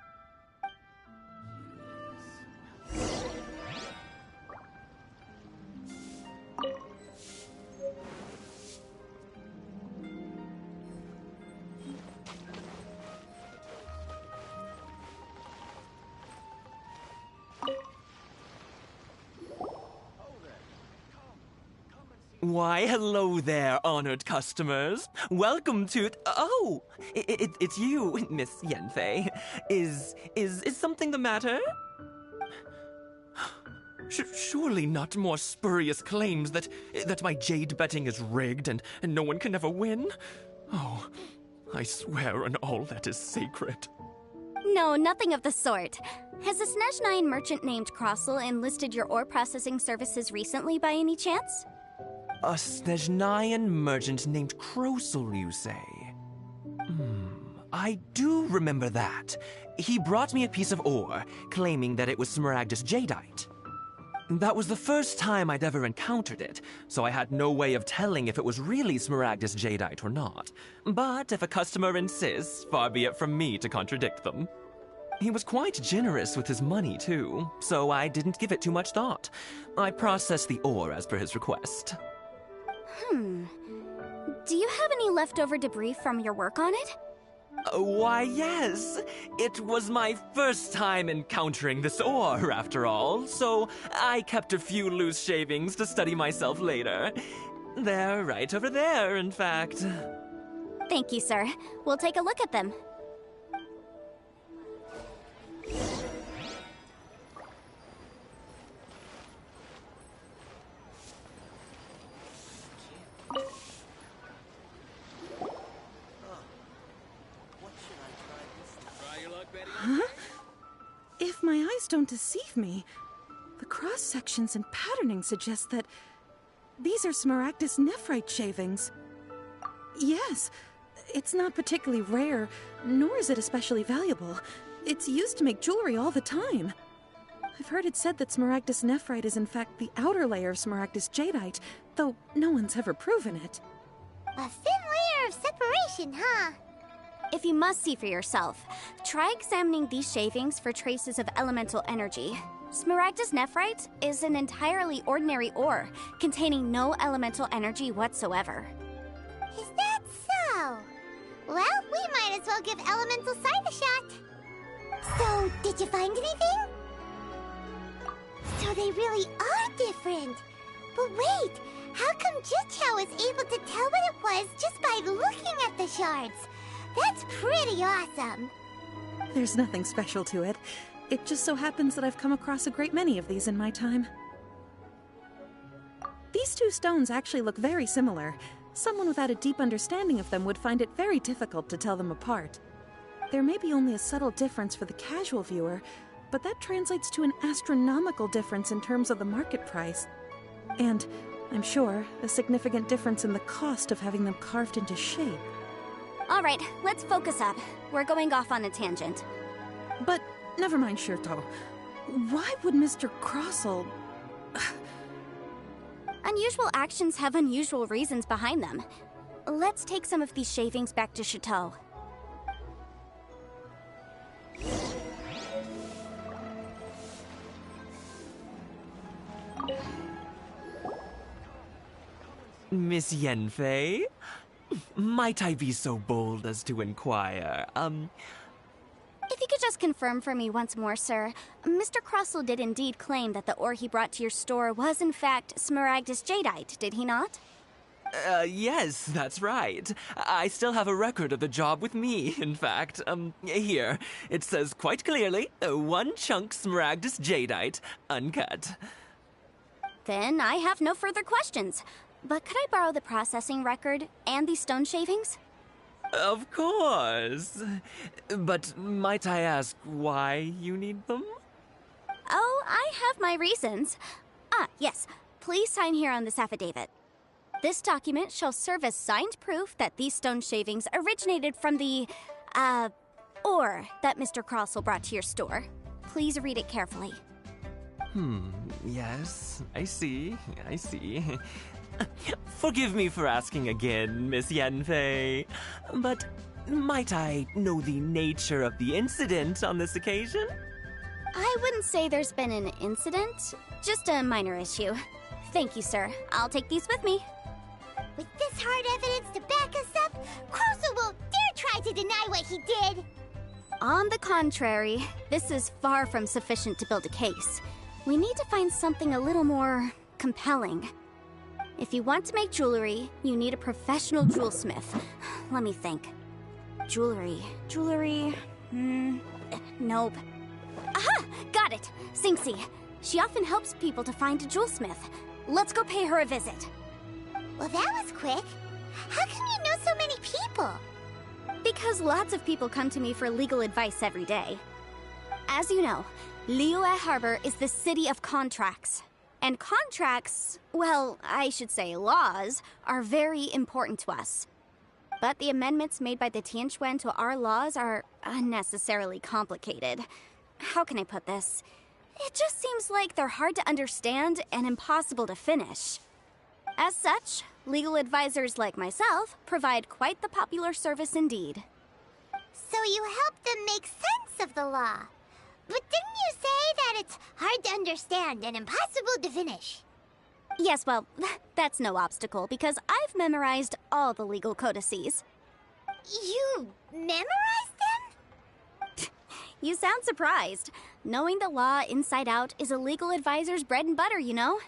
Why, hello there, honored customers. Welcome to... Oh, it's you, Miss Yanfei. Is something the matter? Surely not more spurious claims that my jade betting is rigged and no one can ever win? Oh, I swear on all that is sacred. No, nothing of the sort. Has a Snezhnayan merchant named Crossel enlisted your ore processing services recently by any chance? A Snezhnayan merchant named Crossel, you say? I do remember that. He brought me a piece of ore, claiming that it was Smaragdus Jadeite. That was the first time I'd ever encountered it, so I had no way of telling if it was really Smaragdus Jadeite or not. But if a customer insists, far be it from me to contradict them. He was quite generous with his money, too, so I didn't give it too much thought. I processed the ore as per his request. Do you have any leftover debris from your work on it? Why, yes. It was my first time encountering this ore, after all, so I kept a few loose shavings to study myself later. They're right over there, in fact. Thank you, sir. We'll take a look at them. Huh? If my eyes don't deceive me, the cross-sections and patterning suggest that these are Smaragdus nephrite shavings. Yes, it's not particularly rare, nor is it especially valuable. It's used to make jewelry all the time. I've heard it said that Smaragdus nephrite is in fact the outer layer of Smaragdus Jadeite, though no one's ever proven it. A thin layer of separation, huh? If you must see for yourself, try examining these shavings for traces of elemental energy. Smaragdus nephrite is an entirely ordinary ore, containing no elemental energy whatsoever. Is that so? Well, we might as well give elemental side a shot. So, did you find anything? So they really are different. But wait, how come Jichao was able to tell what it was just by looking at the shards? That's pretty awesome. There's nothing special to it. It just so happens that I've come across a great many of these in my time. These two stones actually look very similar. Someone without a deep understanding of them would find it very difficult to tell them apart. There may be only a subtle difference for the casual viewer, but that translates to an astronomical difference in terms of the market price. And, I'm sure, a significant difference in the cost of having them carved into shape. All right, let's focus up. We're going off on a tangent. But never mind, Shirto. Why would Mr. Crossell... Unusual actions have unusual reasons behind them. Let's take some of these shavings back to Chateau. Miss Yenfei? Might I be so bold as to inquire, If you could just confirm for me once more, sir. Mr. Crossell did indeed claim that the ore he brought to your store was in fact Smaragdus Jadeite, did he not? Yes, that's right. I still have a record of the job with me, in fact. Here. It says quite clearly, 1 chunk Smaragdus Jadeite, uncut. Then I have no further questions. But could I borrow the processing record and these stone shavings? Of course. But might I ask why you need them? Oh, I have my reasons. Ah, yes. Please sign here on this affidavit. This document shall serve as signed proof that these stone shavings originated from the, ore that Mr. Crossell brought to your store. Please read it carefully. Yes, I see. Forgive me for asking again, Miss Yenfei, but might I know the nature of the incident on this occasion? I wouldn't say there's been an incident, just a minor issue. Thank you, sir. I'll take these with me. With this hard evidence to back us up, Crossell won't dare try to deny what he did! On the contrary, this is far from sufficient to build a case. We need to find something a little more compelling. If you want to make jewelry, you need a professional jewelsmith. Let me think. Jewelry. Nope. Aha! Got it! Sinxi. She often helps people to find a jewelsmith. Let's go pay her a visit. Well, that was quick. How come you know so many people? Because lots of people come to me for legal advice every day. As you know, Liyue Harbor is the city of contracts. And contracts, well, I should say laws, are very important to us. But the amendments made by the Tianquan to our laws are unnecessarily complicated. How can I put this? It just seems like they're hard to understand and impossible to finish. As such, legal advisors like myself provide quite the popular service indeed. So you help them make sense of the law. But didn't you say that it's hard to understand and impossible to finish? Yes, well, that's no obstacle because I've memorized all the legal codices. You memorized them? You sound surprised. Knowing the law inside out is a legal advisor's bread and butter, you know?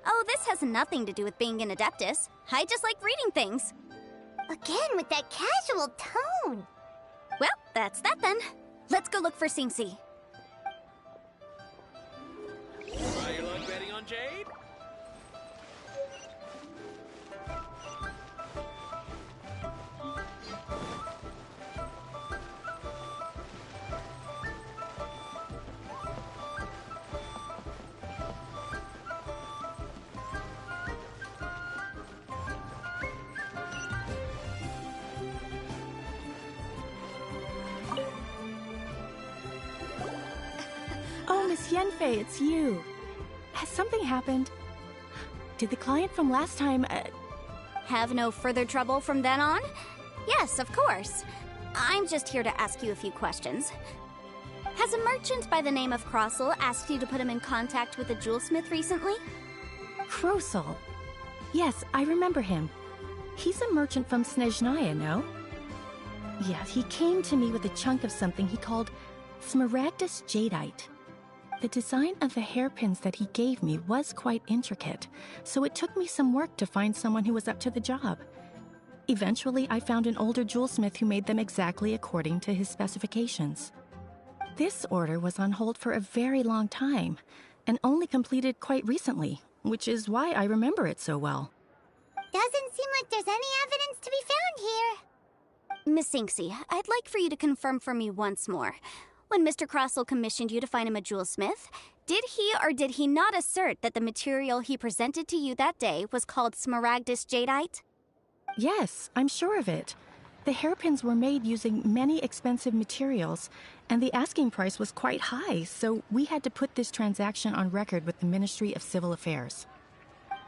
Oh, this has nothing to do with being an adeptus. I just like reading things. Again, with that casual tone. Well, that's that then. Let's go look for Sinxi. Are you luck betting on Jade? Oh, Miss Yenfei, it's you. Has something happened? Did the client from last time, Have no further trouble from then on? Yes, of course. I'm just here to ask you a few questions. Has a merchant by the name of Crossell asked you to put him in contact with a jewelsmith recently? Crossell? Yes, I remember him. He's a merchant from Snezhnaya, no? Yeah, he came to me with a chunk of something he called Smaragdus Jadeite. The design of the hairpins that he gave me was quite intricate, so it took me some work to find someone who was up to the job. Eventually, I found an older jewelsmith who made them exactly according to his specifications. This order was on hold for a very long time, and only completed quite recently, which is why I remember it so well. Doesn't seem like there's any evidence to be found here. Miss Sinxi, I'd like for you to confirm for me once more. When Mr. Crossell commissioned you to find him a jewelsmith, did he or did he not assert that the material he presented to you that day was called Smaragdus Jadeite? Yes, I'm sure of it. The hairpins were made using many expensive materials, and the asking price was quite high, so we had to put this transaction on record with the Ministry of Civil Affairs.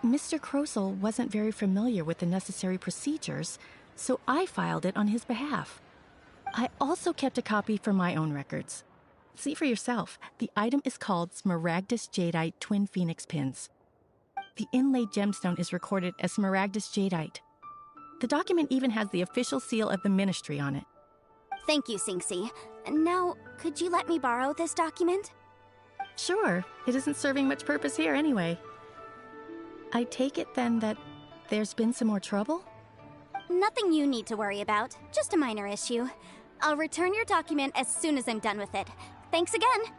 Mr. Krosel wasn't very familiar with the necessary procedures, so I filed it on his behalf. I also kept a copy for my own records. See for yourself, the item is called Smaragdus Jadeite Twin Phoenix Pins. The inlaid gemstone is recorded as Smaragdus Jadeite. The document even has the official seal of the ministry on it. Thank you, Sinxi. Now, could you let me borrow this document? Sure, it isn't serving much purpose here anyway. I take it then that there's been some more trouble? Nothing you need to worry about, just a minor issue. I'll return your document as soon as I'm done with it. Thanks again!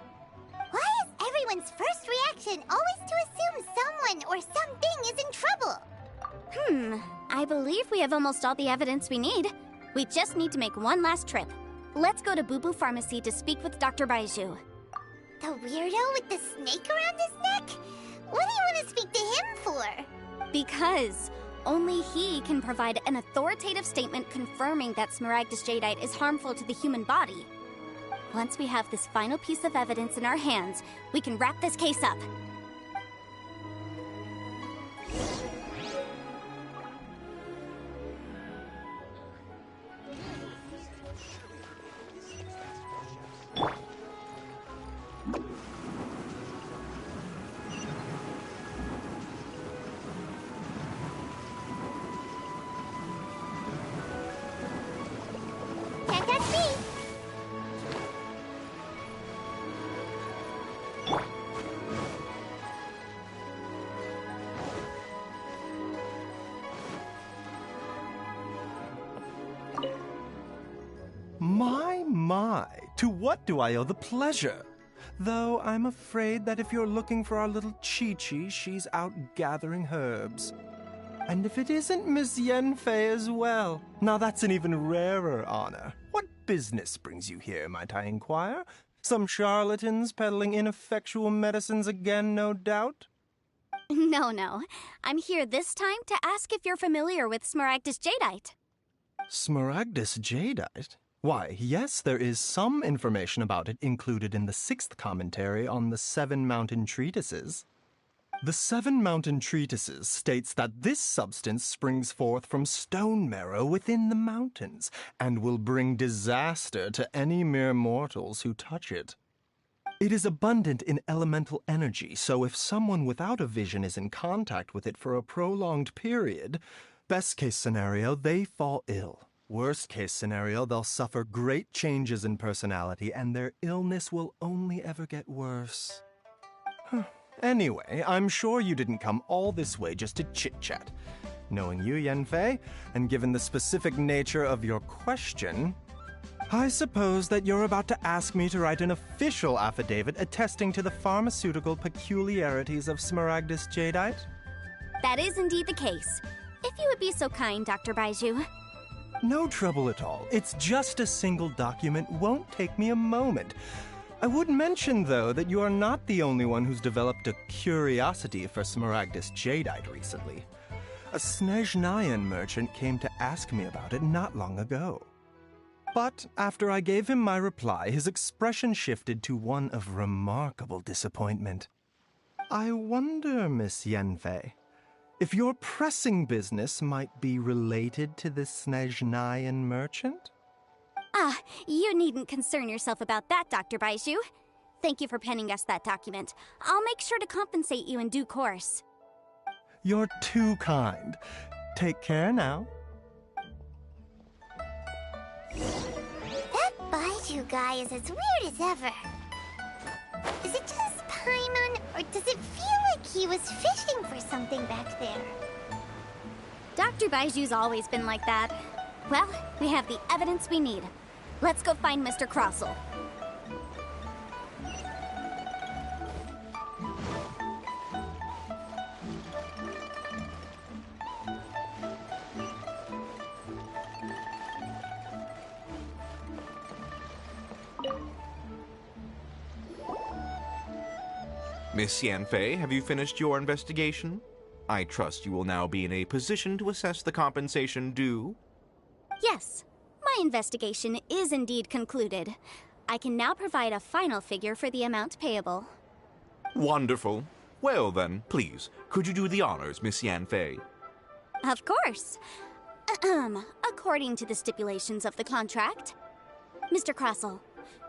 Why is everyone's first reaction always to assume someone or something is in trouble? I believe we have almost all the evidence we need. We just need to make one last trip. Let's go to Boo Boo Pharmacy to speak with Dr. Baiju. The weirdo with the snake around his neck? What do you want to speak to him for? Because only he can provide an authoritative statement confirming that Smaragdus Jadeite is harmful to the human body. Once we have this final piece of evidence in our hands, we can wrap this case up. Can't catch me! My, to what do I owe the pleasure? Though I'm afraid that if you're looking for our little Chi-Chi, she's out gathering herbs. And if it isn't Miss Yanfei as well, now that's an even rarer honor. What business brings you here, might I inquire? Some charlatans peddling ineffectual medicines again, no doubt? No. I'm here this time to ask if you're familiar with Smaragdus Jadeite. Smaragdus Jadeite? Why, yes, there is some information about it included in the 6th commentary on the 7 Mountain Treatises. The 7 Mountain Treatises states that this substance springs forth from stone marrow within the mountains, and will bring disaster to any mere mortals who touch it. It is abundant in elemental energy, so if someone without a vision is in contact with it for a prolonged period, best case scenario, they fall ill. Worst case scenario, they'll suffer great changes in personality, and their illness will only ever get worse. Anyway, I'm sure you didn't come all this way just to chit-chat. Knowing you, Yanfei, and given the specific nature of your question, I suppose that you're about to ask me to write an official affidavit attesting to the pharmaceutical peculiarities of Smaragdus Jadeite? That is indeed the case. If you would be so kind, Dr. Baiju. No trouble at all. It's just a single document. Won't take me a moment. I would mention, though, that you are not the only one who's developed a curiosity for Smaragdus Jadeite recently. A Snezhnayan merchant came to ask me about it not long ago. But after I gave him my reply, his expression shifted to one of remarkable disappointment. I wonder, Miss Yanfei, if your pressing business might be related to this Snezhnayan merchant? You needn't concern yourself about that, Dr. Baiju. Thank you for penning us that document. I'll make sure to compensate you in due course. You're too kind. Take care now. That Baiju guy is as weird as ever. Is it just Paimon, or does it feel like he was fishing for something back there? Dr. Baiju's always been like that. Well, we have the evidence we need. Let's go find Mr. Crossel. Miss Yanfei, have you finished your investigation? I trust you will now be in a position to assess the compensation due. Yes. my investigation is indeed concluded. I can now provide a final figure for the amount payable. Wonderful. Well then, please, could you do the honors, Miss Yanfei? Of course. According to the stipulations of the contract, Mr. Crossell,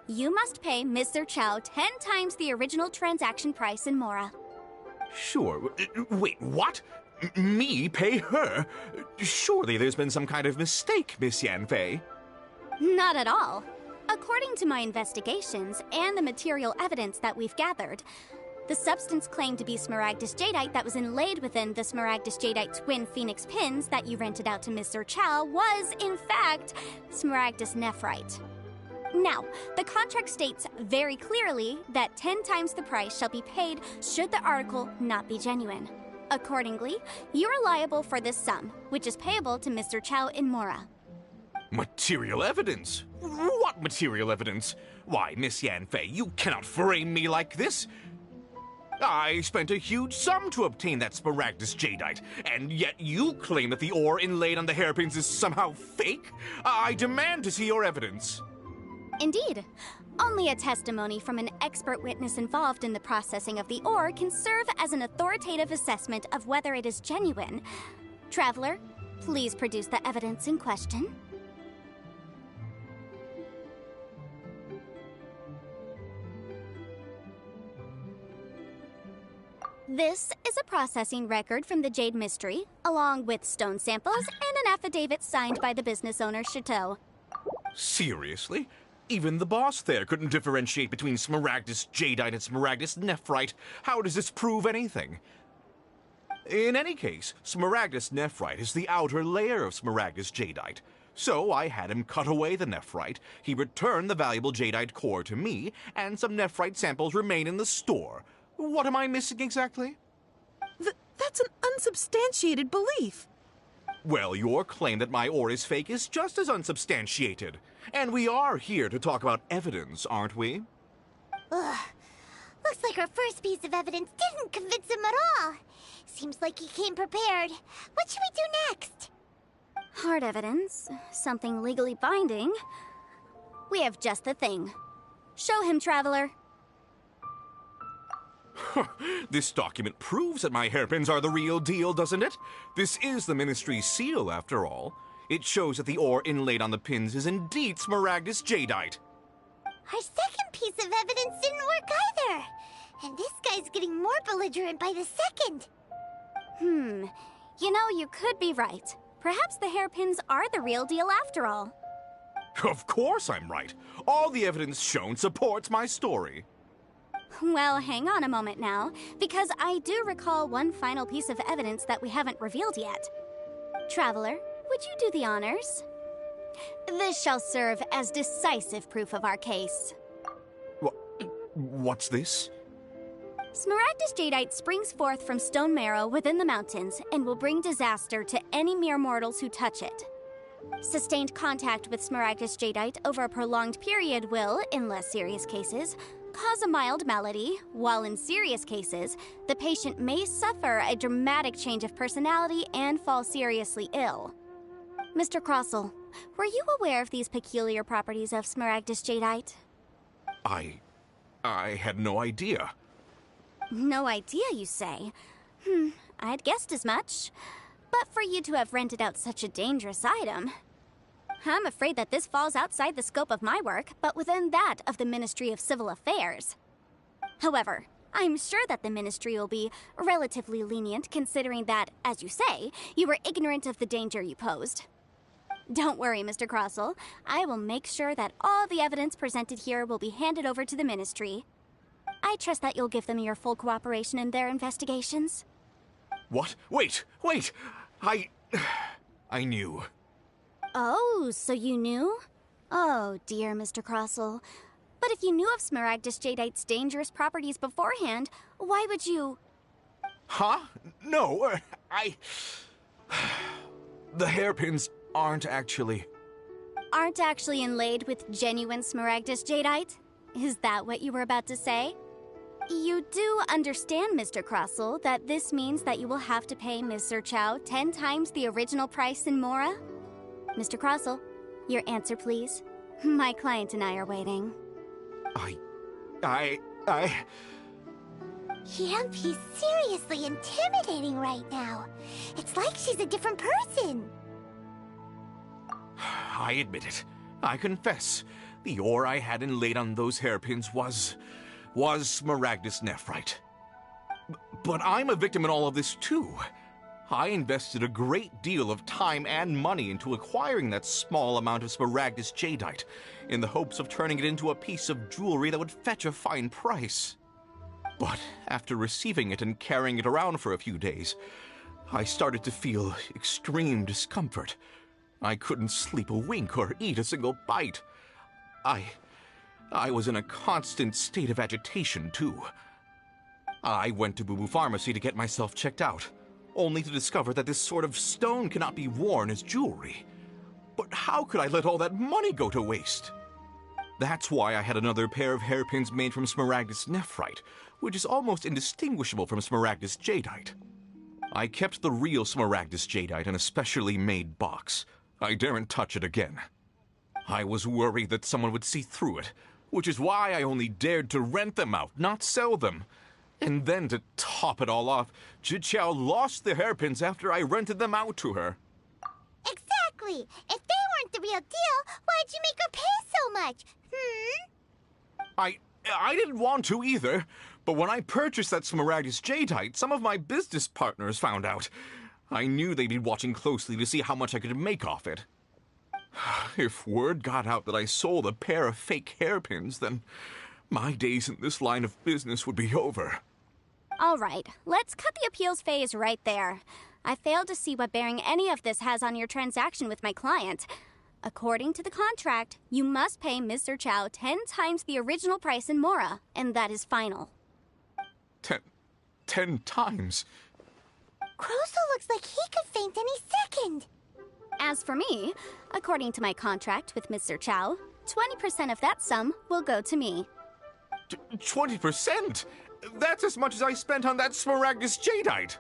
you must pay Ms. Zerchow 10 times the original transaction price in Mora. Sure. Wait, what? Me pay her? Surely there's been some kind of mistake, Miss Yanfei. Not at all. According to my investigations and the material evidence that we've gathered, the substance claimed to be Smaragdus Jadeite that was inlaid within the Smaragdus Jadeite twin Phoenix pins that you rented out to Ms. Zerchow was, in fact, Smaragdus Nephrite. Now, the contract states very clearly that 10 times the price shall be paid should the article not be genuine. Accordingly, you are liable for this sum, which is payable to Ms. Zerchow in Mora. Material evidence? What material evidence? Why, Miss Yanfei, you cannot frame me like this. I spent a huge sum to obtain that Smaragdus Jadeite, and yet you claim that the ore inlaid on the hairpins is somehow fake? I demand to see your evidence. Indeed. Only a testimony from an expert witness involved in the processing of the ore can serve as an authoritative assessment of whether it is genuine. Traveler, please produce the evidence in question. This is a processing record from the Jade Mystery, along with stone samples and an affidavit signed by the business owner, Chateau. Seriously? Even the boss there couldn't differentiate between Smaragdus Jadeite and Smaragdus Nephrite. How does this prove anything? In any case, Smaragdus Nephrite is the outer layer of Smaragdus Jadeite. So I had him cut away the Nephrite, he returned the valuable Jadeite core to me, and some Nephrite samples remain in the store. What am I missing exactly? That's an unsubstantiated belief. Well, your claim that my ore is fake is just as unsubstantiated. And we are here to talk about evidence, aren't we? Ugh. Looks like our first piece of evidence didn't convince him at all. Seems like he came prepared. What should we do next? Hard evidence. Something legally binding. We have just the thing. Show him, Traveler. This document proves that my hairpins are the real deal, doesn't it? This is the Ministry's seal, after all. It shows that the ore inlaid on the pins is indeed Smaragdus Jadeite. Our second piece of evidence didn't work either. And this guy's getting more belligerent by the second. You know, you could be right. Perhaps the hairpins are the real deal after all. Of course I'm right. All the evidence shown supports my story. Well, hang on a moment now, because I do recall one final piece of evidence that we haven't revealed yet. Traveler, would you do the honors? This shall serve as decisive proof of our case. What's this? Smaragdus Jadeite springs forth from stone marrow within the mountains and will bring disaster to any mere mortals who touch it. Sustained contact with Smaragdus Jadeite over a prolonged period will, in less serious cases, cause a mild malady, while in serious cases, the patient may suffer a dramatic change of personality and fall seriously ill. Mr. Crossell, were you aware of these peculiar properties of Smaragdus Jadeite? I had no idea. No idea, you say? I'd guessed as much. But for you to have rented out such a dangerous item... I'm afraid that this falls outside the scope of my work, but within that of the Ministry of Civil Affairs. However, I'm sure that the Ministry will be relatively lenient considering that, as you say, you were ignorant of the danger you posed. Don't worry, Mr. Crossell. I will make sure that all the evidence presented here will be handed over to the Ministry. I trust that you'll give them your full cooperation in their investigations. What? Wait! I knew. Oh, so you knew? Oh, dear, Mr. Crossell. But if you knew of Smaragdus Jadeite's dangerous properties beforehand, why would you... Huh? No, The hairpins aren't actually inlaid with genuine Smaragdus Jadeite? Is that what you were about to say? You do understand, Mr. Crossell, that this means that you will have to pay Ms. Zerchow 10 times the original price in Mora? Mr. Crossell, Your answer, please. My client and I are waiting. Yampy's seriously intimidating right now. It's like she's a different person. I admit it. I confess. The ore I had inlaid on those hairpins was Smaragdus Nephrite. But I'm a victim in all of this too. I invested a great deal of time and money into acquiring that small amount of Smaragdus Jadeite, in the hopes of turning it into a piece of jewelry that would fetch a fine price. But after receiving it and carrying it around for a few days, I started to feel extreme discomfort. I couldn't sleep a wink or eat a single bite. I was in a constant state of agitation, too. I went to Boo Boo Pharmacy to get myself checked out, only to discover that this sort of stone cannot be worn as jewelry. But how could I let all that money go to waste? That's why I had another pair of hairpins made from Smaragdus Nephrite, which is almost indistinguishable from Smaragdus Jadeite. I kept the real Smaragdus Jadeite in a specially made box. I daren't touch it again. I was worried that someone would see through it, which is why I only dared to rent them out, not sell them. And then to top it all off, Zhiqiao lost the hairpins after I rented them out to her. Exactly! If they weren't the real deal, why'd you make her pay so much? I didn't want to either, but when I purchased that Smaragdus Jadeite, some of my business partners found out. I knew they'd be watching closely to see how much I could make off it. If word got out that I sold a pair of fake hairpins, then my days in this line of business would be over. All right, let's cut the appeals phase right there. I failed to see what bearing any of this has on your transaction with my client. According to the contract, you must pay Mr. Chow 10 times the original price in Mora, and that is final. 10 times? Crosel looks like he could faint any second. As for me, according to my contract with Mr. Chow, 20% of that sum will go to me. 20%? That's as much as I spent on that Smaragdus Jadeite.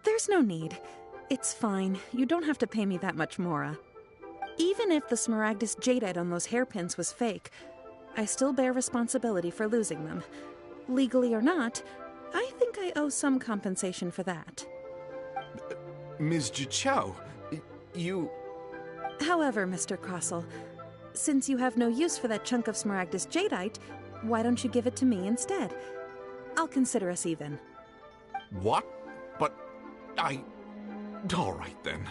There's no need. It's fine. You don't have to pay me that much, Mora. Even if the Smaragdus Jadeite on those hairpins was fake, I still bear responsibility for losing them. Legally or not, I think I owe some compensation for that. Ms. Zhiqiao, you... However, Mr. Crosel, since you have no use for that chunk of Smaragdus Jadeite, why don't you give it to me instead? I'll consider us even. What? But all right, then.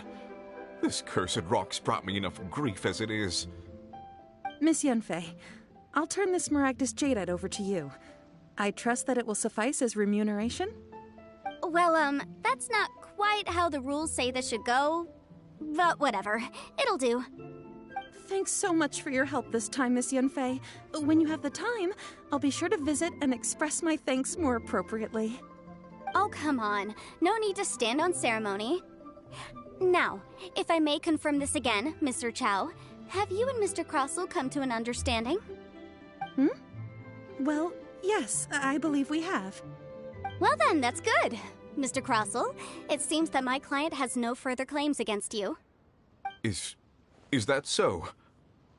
This cursed rock's brought me enough grief as it is. Miss Yunfei, I'll turn this Smaragdus Jadeite over to you. I trust that it will suffice as remuneration? Well, that's not quite how the rules say this should go. But whatever. It'll do. Thanks so much for your help this time, Miss Yunfei. When you have the time, I'll be sure to visit and express my thanks more appropriately. Oh, come on. No need to stand on ceremony. Now, if I may confirm this again, Mr. Chow, have you and Mr. Crosel come to an understanding? Well, yes, I believe we have. Well then, that's good. Mr. Crosel, it seems that my client has no further claims against you. Is that so?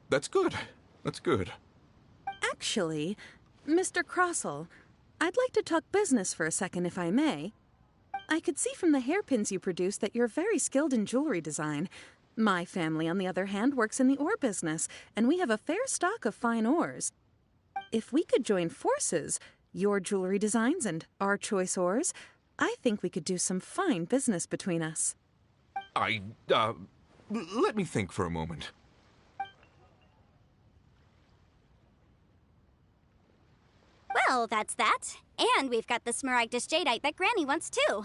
That's good. That's good. Actually, Mr. Crosel, I'd like to talk business for a second, if I may. I could see from the hairpins you produced that you're very skilled in jewelry design. My family, on the other hand, works in the ore business, and we have a fair stock of fine ores. If we could join forces, your jewelry designs and our choice ores, I think we could do some fine business between us. Let me think for a moment. Well, that's that. And we've got the Smaragdus Jadeite that Granny wants too.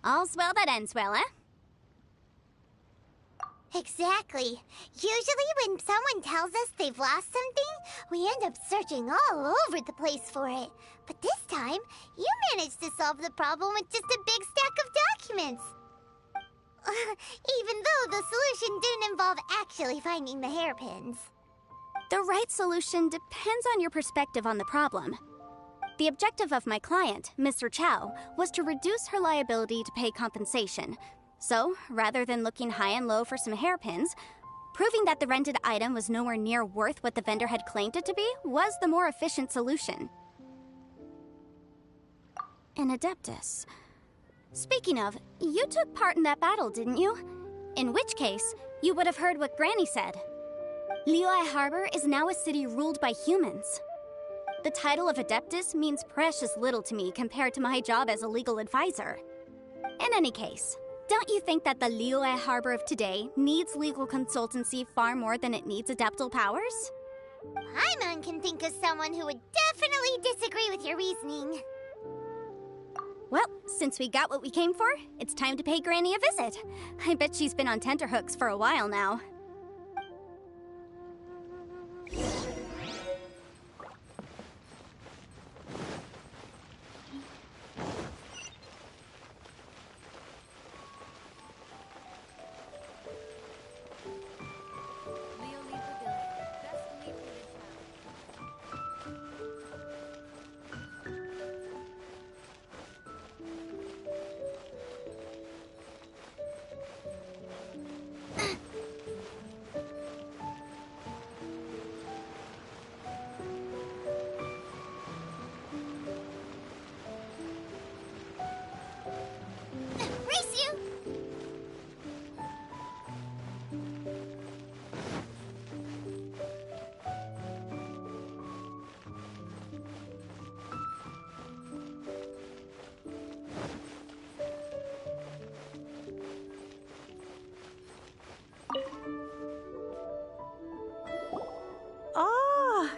All's well that ends well, eh? Exactly. Usually when someone tells us they've lost something, we end up searching all over the place for it. But this time, you managed to solve the problem with just a big stack of documents. Even though the solution didn't involve actually finding the hairpins. The right solution depends on your perspective on the problem. The objective of my client, Mr. Chow, was to reduce her liability to pay compensation. So, rather than looking high and low for some hairpins, Proving that the rented item was nowhere near worth what the vendor had claimed it to be was the more efficient solution. An Adeptus. Speaking of, you took part in that battle, didn't you? In which case, you would have heard what Granny said. Liyue Harbor is now a city ruled by humans. The title of Adeptus means precious little to me compared to my job as a legal advisor. In any case, don't you think that the Liyue Harbor of today needs legal consultancy far more than it needs adeptal powers? Paimon can think of someone who would definitely disagree with your reasoning. Well, since we got what we came for, it's time to pay Granny a visit. I bet she's been on tenterhooks for a while now.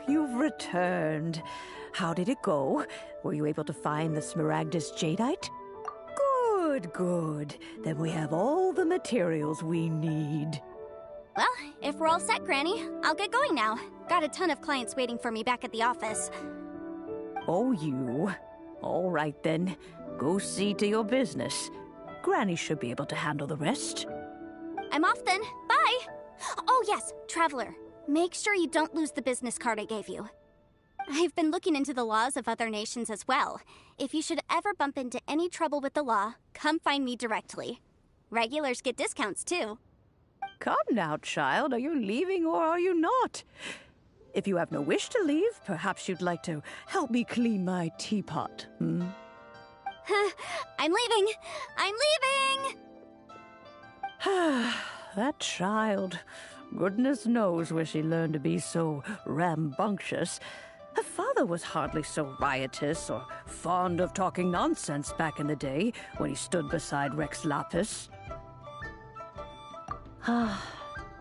You've returned. How did it go? Were you able to find the Smaragdus Jadeite? Good, good. Then we have all the materials we need. Well, if we're all set, Granny, I'll get going now. Got a ton of clients waiting for me back at the office. Oh, you. All right, then. Go see to your business. Granny should be able to handle the rest. I'm off then. Bye! Oh, yes, Traveler. Make sure you don't lose the business card I gave you. I've been looking into the laws of other nations as well. If you should ever bump into any trouble with the law, come find me directly. Regulars get discounts, too. Come now, child. Are you leaving or are you not? If you have no wish to leave, perhaps you'd like to help me clean my teapot, hmm? I'm leaving! I'm leaving! That child. Goodness knows where she learned to be so rambunctious. Her father was hardly so riotous or fond of talking nonsense back in the day when he stood beside Rex Lapis.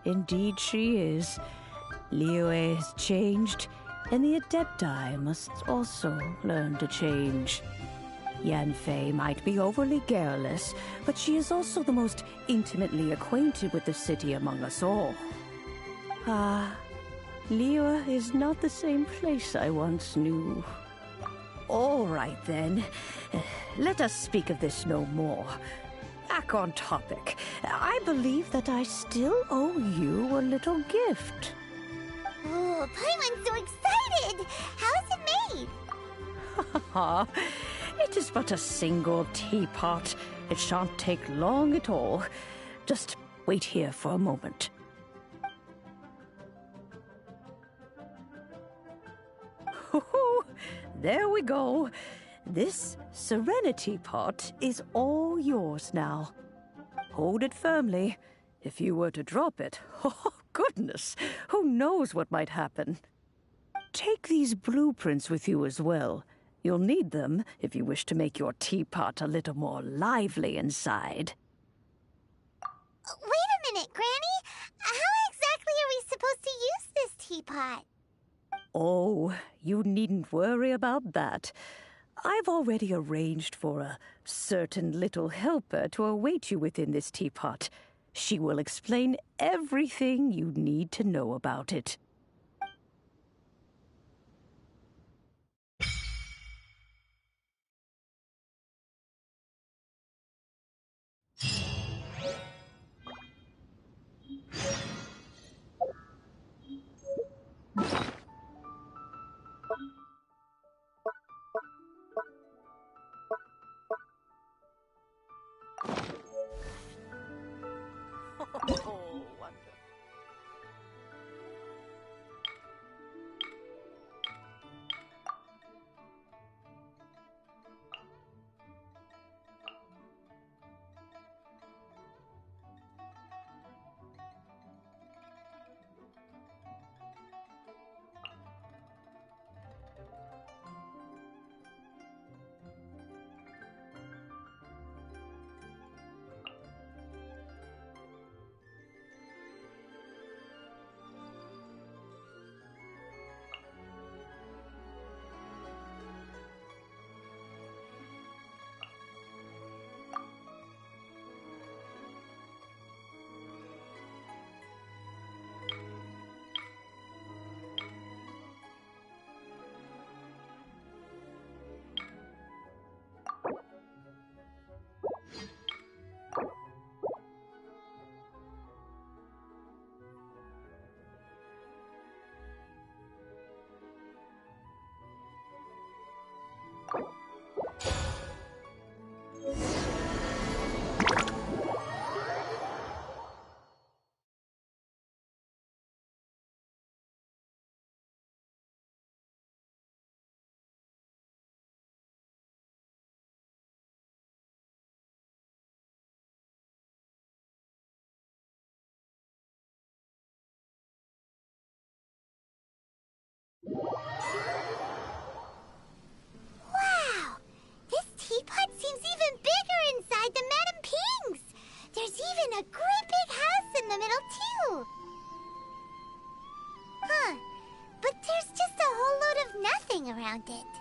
Indeed she is. Liyue has changed, and the Adepti must also learn to change. Yanfei might be overly garrulous, but she is also the most intimately acquainted with the city among us all. Liyue is not the same place I once knew. All right, then. Let us speak of this no more. Back on topic. I believe that I still owe you a little gift. Oh, Paimon's so excited! How is it made? It is but a single teapot. It shan't take long at all. Just wait here for a moment. There we go. This Serenity pot is all yours now. Hold it firmly. If you were to drop it, oh goodness, who knows what might happen. Take these blueprints with you as well. You'll need them if you wish to make your teapot a little more lively inside. Wait a minute, Granny. How exactly are we supposed to use this teapot? Oh, you needn't worry about that. I've already arranged for a certain little helper to await you within this teapot. She will explain everything you need to know about it. Wow! This teapot seems even bigger inside than Madame Ping's! There's even a great big house in the middle, too! Huh. But there's just a whole load of nothing around it.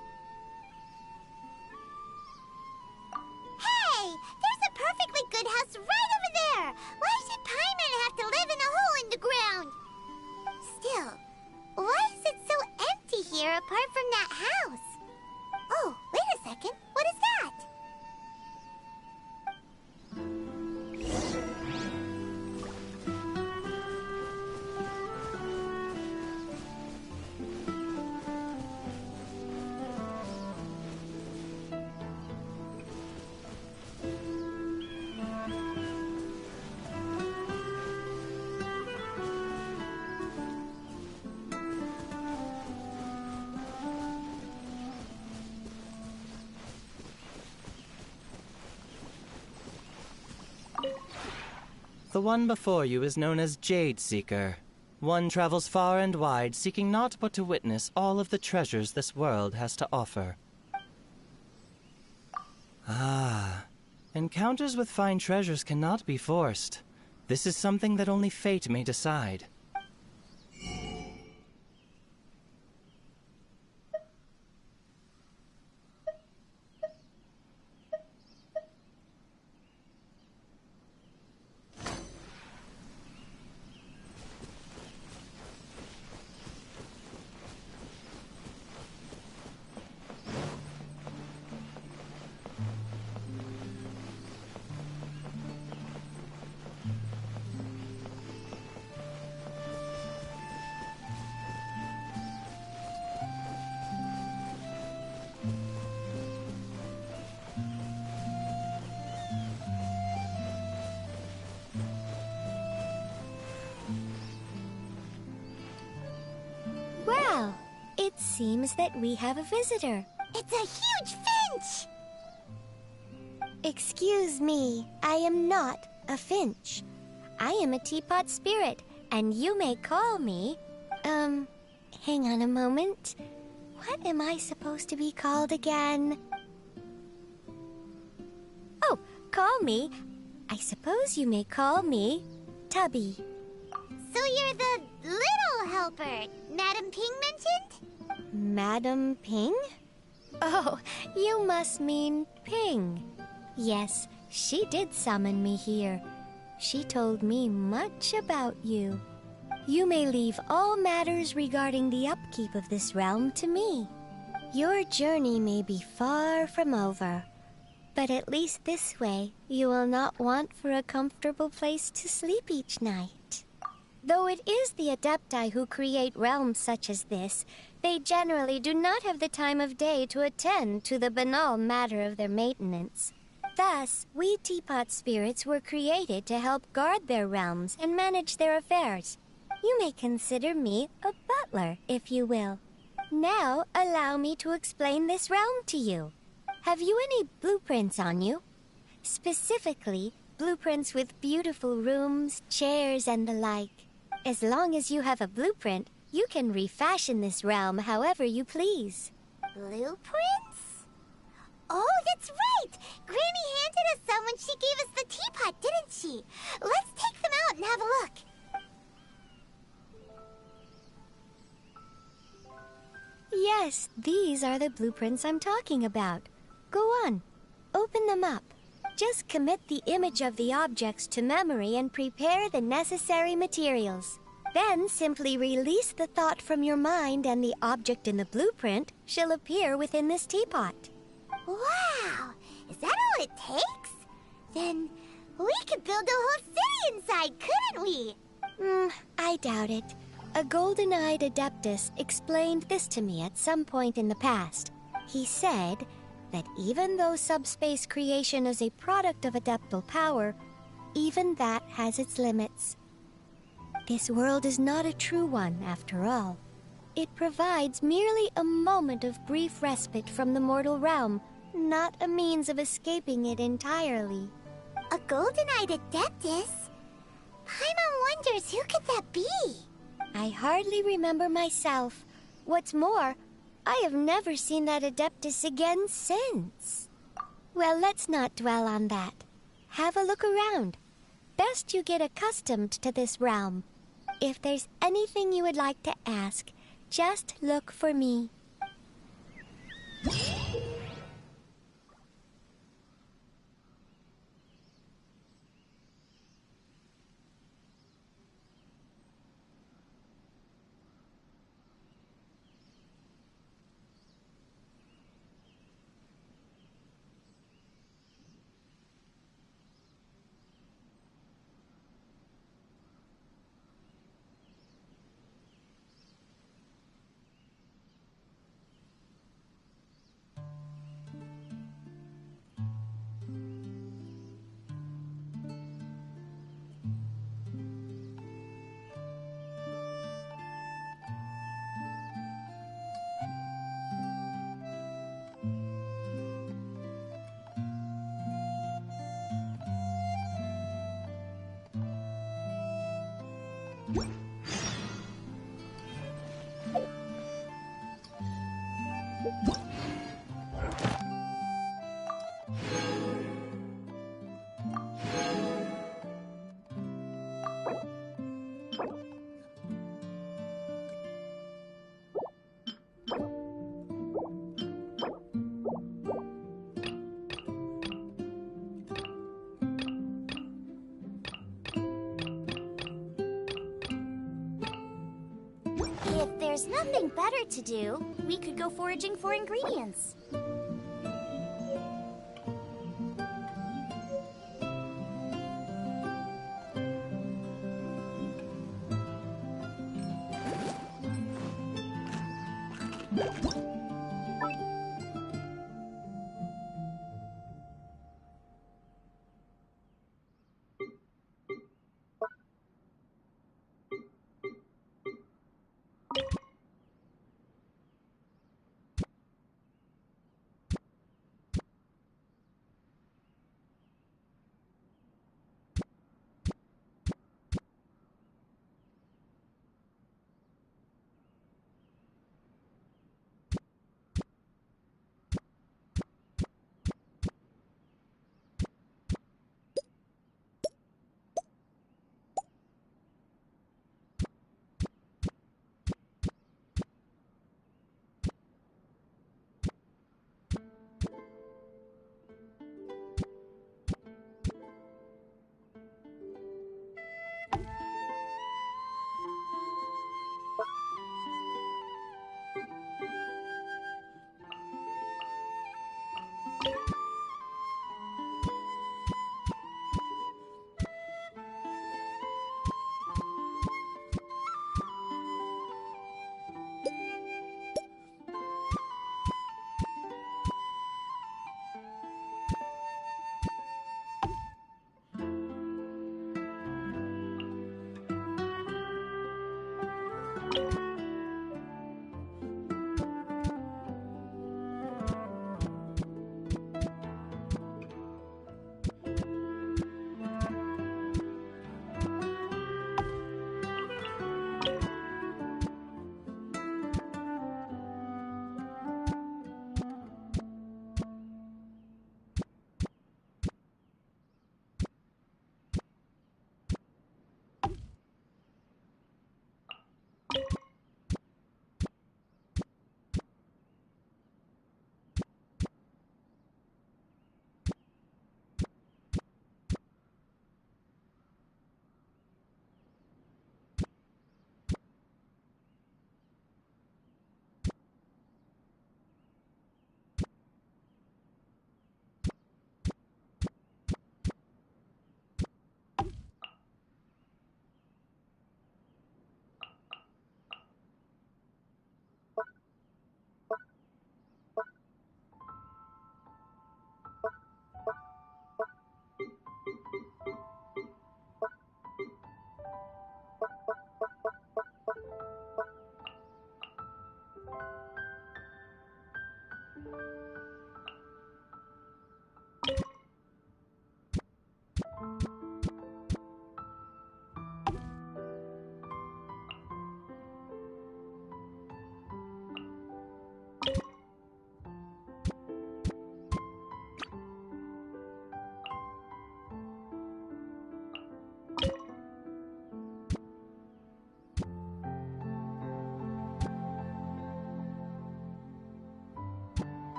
Hey! There's a perfectly good house right over there! Why should Paimon have to live in a hole in the ground? Still, why is it so empty here apart from that house? Oh, wait a second. What is that? The one before you is known as Jade Seeker. One travels far and wide, seeking naught but to witness all of the treasures this world has to offer. Ah, encounters with fine treasures cannot be forced. This is something that only fate may decide. Well, it seems that we have a visitor. It's a huge finch! Excuse me, I am not a finch. I am a teapot spirit, and you may call me... hang on a moment. What am I supposed to be called again? Oh, call me. I suppose you may call me Tubby. So you're the little helper Madame Ping mentioned? Madame Ping? Oh, you must mean Ping. Yes, she did summon me here. She told me much about you. You may leave all matters regarding the upkeep of this realm to me. Your journey may be far from over, but at least this way you will not want for a comfortable place to sleep each night. Though it is the Adepti who create realms such as this, they generally do not have the time of day to attend to the banal matter of their maintenance. Thus, we teapot spirits were created to help guard their realms and manage their affairs. You may consider me a butler, if you will. Now, allow me to explain this realm to you. Have you any blueprints on you? Specifically, blueprints with beautiful rooms, chairs, and the like. As long as you have a blueprint, you can refashion this realm however you please. Blueprints? Oh, that's right! Granny handed us some when she gave us the teapot, didn't she? Let's take them out and have a look. Yes, these are the blueprints I'm talking about. Go on, open them up. Just commit the image of the objects to memory and prepare the necessary materials. Then simply release the thought from your mind and the object in the blueprint shall appear within this teapot. Wow! Is that all it takes? Then we could build a whole city inside, couldn't we? I doubt it. A golden-eyed adeptus explained this to me at some point in the past. He said that even though subspace creation is a product of adeptal power, even that has its limits. This world is not a true one, after all. It provides merely a moment of brief respite from the mortal realm, not a means of escaping it entirely. A golden-eyed adeptus? Paimon wonders who could that be? I hardly remember myself. What's more, I have never seen that Adeptus again since. Well, let's not dwell on that. Have a look around. Best you get accustomed to this realm. If there's anything you would like to ask, just look for me. If there's nothing better to do, we could go foraging for ingredients.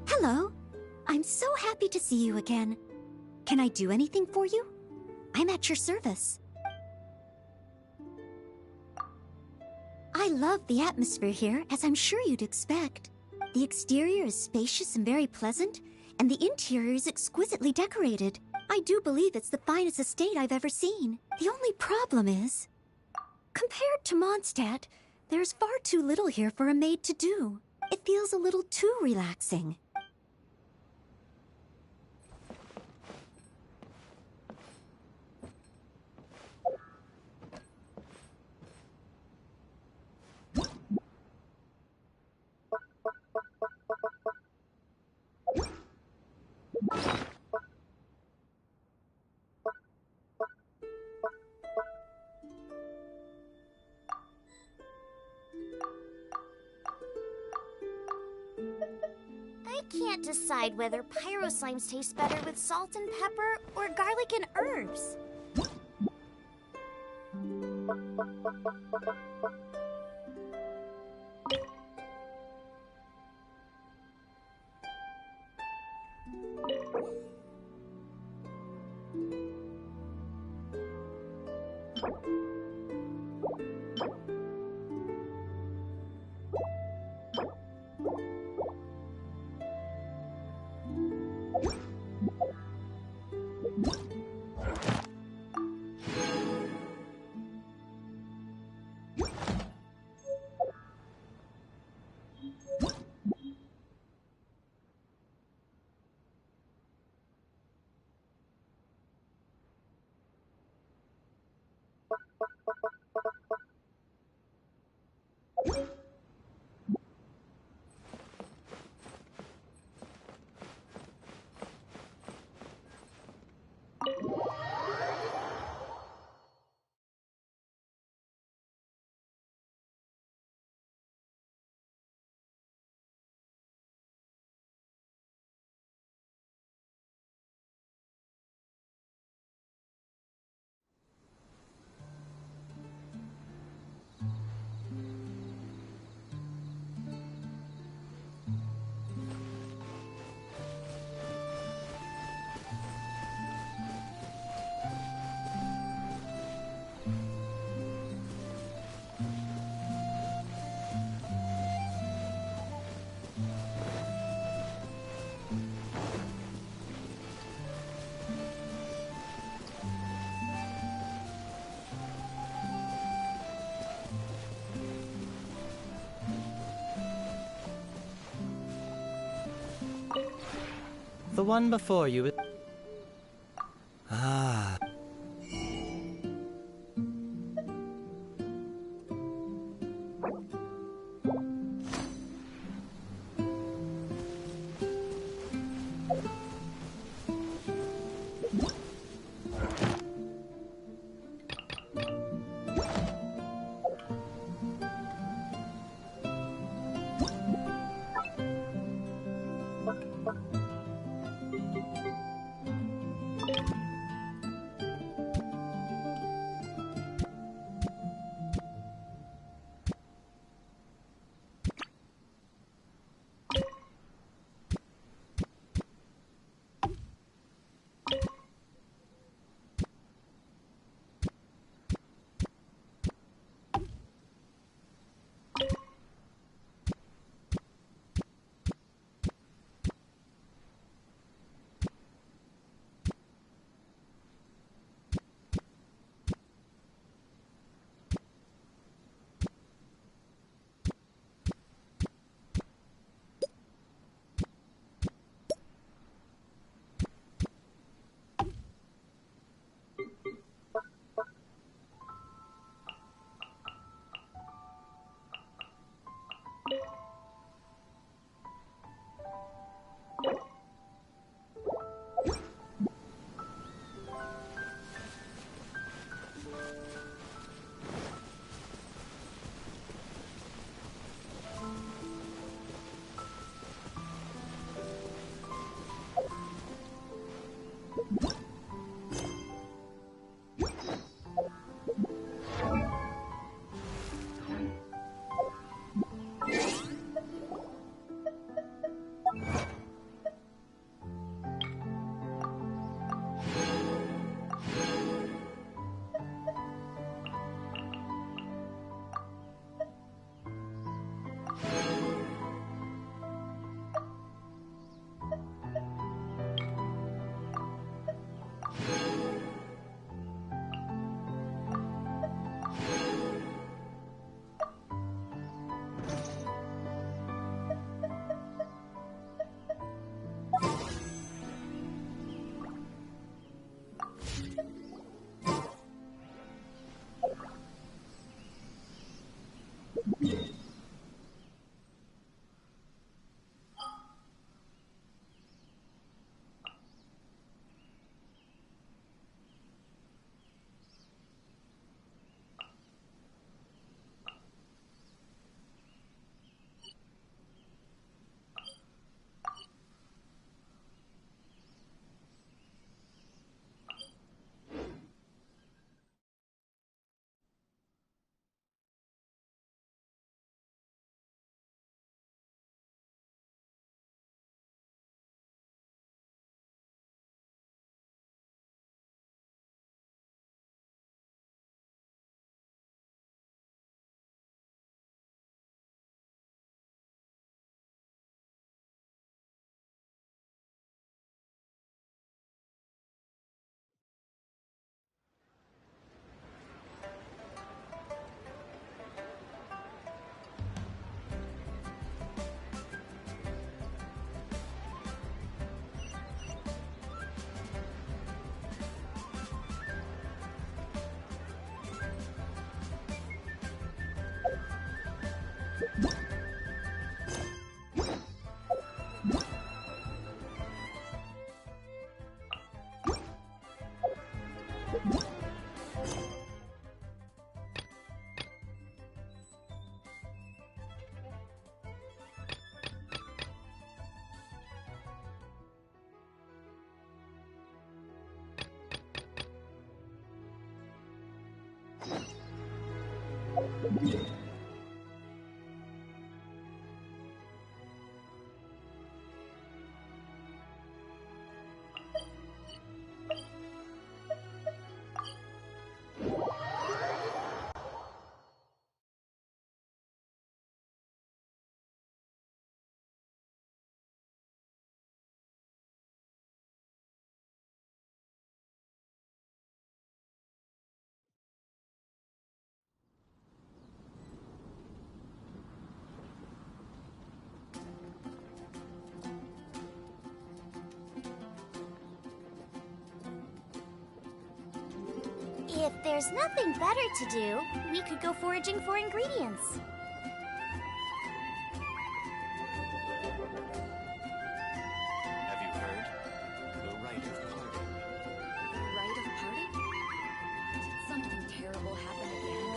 Hello. I'm so happy to see you again. Can I do anything for you? I'm at your service. I love the atmosphere here, as I'm sure you'd expect. The exterior is spacious and very pleasant, and the interior is exquisitely decorated. I do believe it's the finest estate I've ever seen. The only problem is, compared to Mondstadt, there's far too little here for a maid to do. It feels a little too relaxing. I can't decide whether pyro slimes taste better with salt and pepper or garlic and herbs. The one before you is... Ah. there's nothing better to do, we could go foraging for ingredients. Have you heard? The rite of parting. The rite of parting? Did something terrible happen again?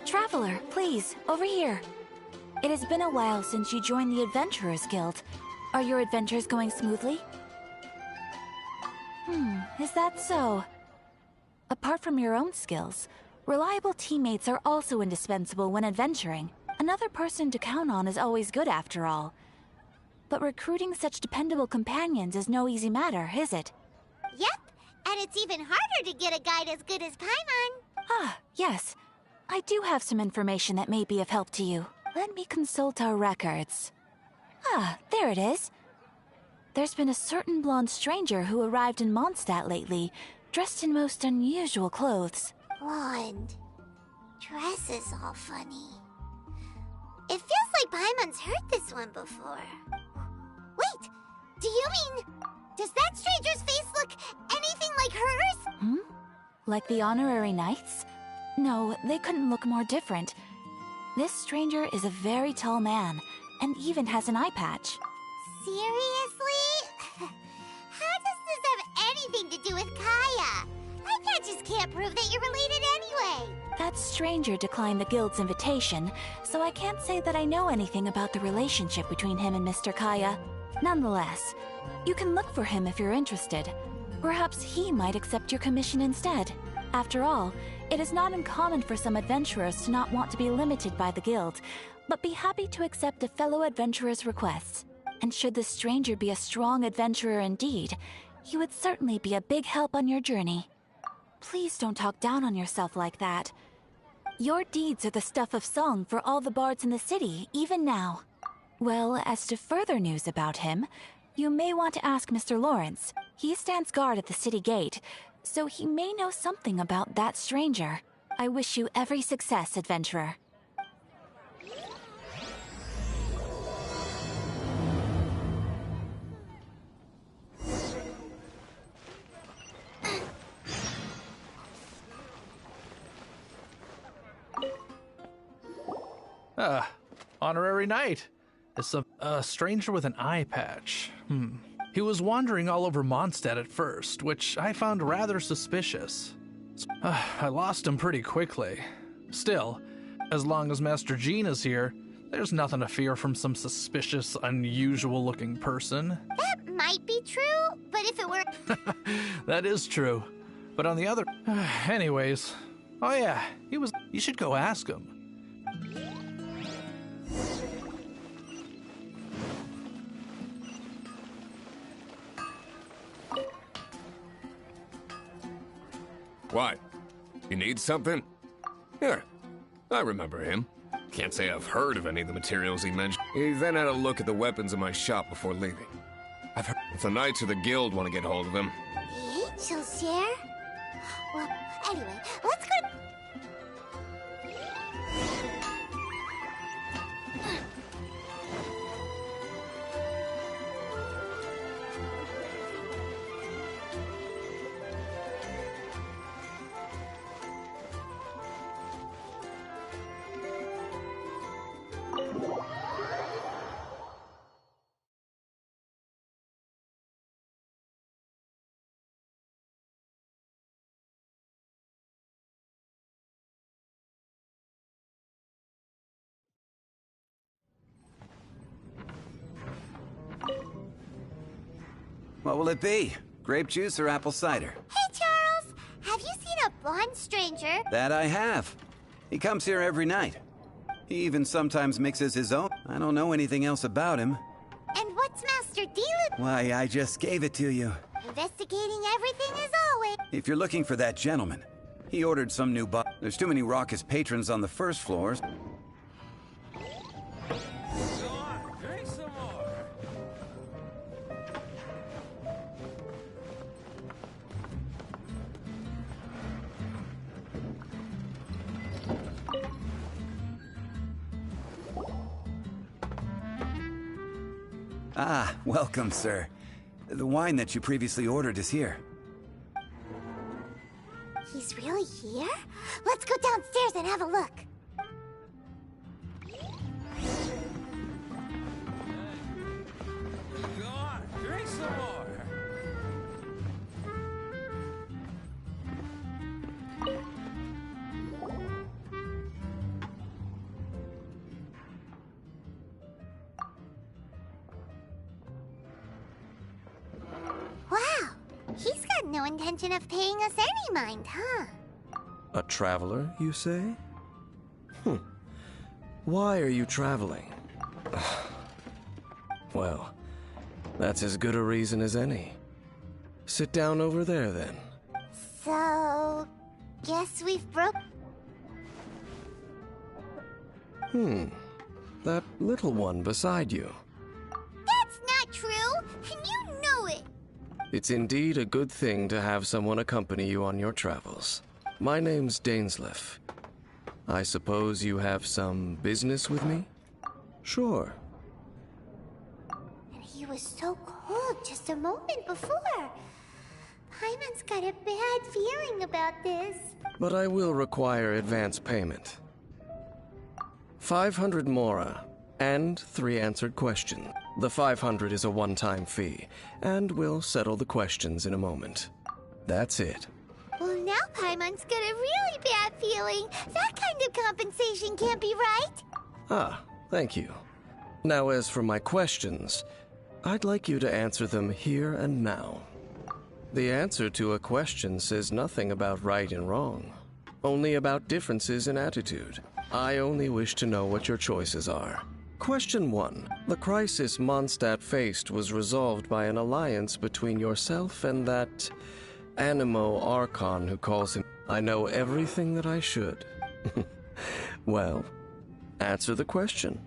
Traveler, please, over here. It has been a while since you joined the Adventurers Guild. Are your adventures going smoothly? Is that so? Apart from your own skills, reliable teammates are also indispensable when adventuring. Another person to count on is always good after all. But recruiting such dependable companions is no easy matter, is it? Yep, and it's even harder to get a guide as good as Paimon. Ah, yes. I do have some information that may be of help to you. Let me consult our records. Ah, there it is. There's been a certain blonde stranger who arrived in Mondstadt lately, dressed in most unusual clothes. Blonde. Dresses all funny. It feels like Paimon's heard this one before. Wait, do you mean... Does that stranger's face look anything like hers? Like the honorary knights? No, they couldn't look more different. This stranger is a very tall man, and even has an eye patch. Seriously? How does this have anything to do with Kaya? Eye patches can't prove that you're related anyway. That stranger declined the guild's invitation, so I can't say that I know anything about the relationship between him and Mr. Kaya. Nonetheless, you can look for him if you're interested. Perhaps he might accept your commission instead. After all, it is not uncommon for some adventurers to not want to be limited by the guild, but be happy to accept a fellow adventurer's requests. And should the stranger be a strong adventurer indeed, he would certainly be a big help on your journey. Please don't talk down on yourself like that. Your deeds are the stuff of song for all the bards in the city, even now. Well, as to further news about him, you may want to ask Mr. Lawrence. He stands guard at the city gate, so he may know something about that stranger. I wish you every success, adventurer. Honorary knight. It's a stranger with an eye patch. He was wandering all over Mondstadt at first, which I found rather suspicious. I lost him pretty quickly. Still, as long as Master Jean is here, there's nothing to fear from some suspicious, unusual-looking person. That might be true, but if it were... That is true. But on the other... anyways... Oh yeah, you should go ask him. What? You need something? Here, I remember him. Can't say I've heard of any of the materials he mentioned. He then had a look at the weapons in my shop before leaving. I've heard if the Knights of the Guild want to get hold of him. She'll share? Well, anyway, let's go... What will it be? Grape juice or apple cider? Hey, Charles! Have you seen a blonde stranger? That I have. He comes here every night. He even sometimes mixes his own. I don't know anything else about him. And what's Master Dealer? Why, I just gave it to you. Investigating everything as always. If you're looking for that gentleman, he ordered some new There's too many raucous patrons on the first floors. Ah, welcome, sir. The wine that you previously ordered is here. He's really here? Let's go downstairs and have a look. Go on, drink some more. Wow, he's got no intention of paying us any mind, huh? A traveler, you say? Why are you traveling? Well, that's as good a reason as any. Sit down over there, then. So, guess we've broke... That little one beside you. That's not true, and you know it! It's indeed a good thing to have someone accompany you on your travels. My name's Dainsleif. I suppose you have some business with me? Sure. And he was so cold just a moment before. Paimon's got a bad feeling about this. But I will require advance payment. 500 mora, and 3 answered questions. The 500 is a one-time fee, and we'll settle the questions in a moment. That's it. Well, now Paimon's got a really bad feeling. That kind of compensation can't be right. Ah, thank you. Now, as for my questions, I'd like you to answer them here and now. The answer to a question says nothing about right and wrong, only about differences in attitude. I only wish to know what your choices are. Question 1. The crisis Mondstadt faced was resolved by an alliance between yourself and that Animo Archon who calls him. I know everything that I should. Well, answer the question.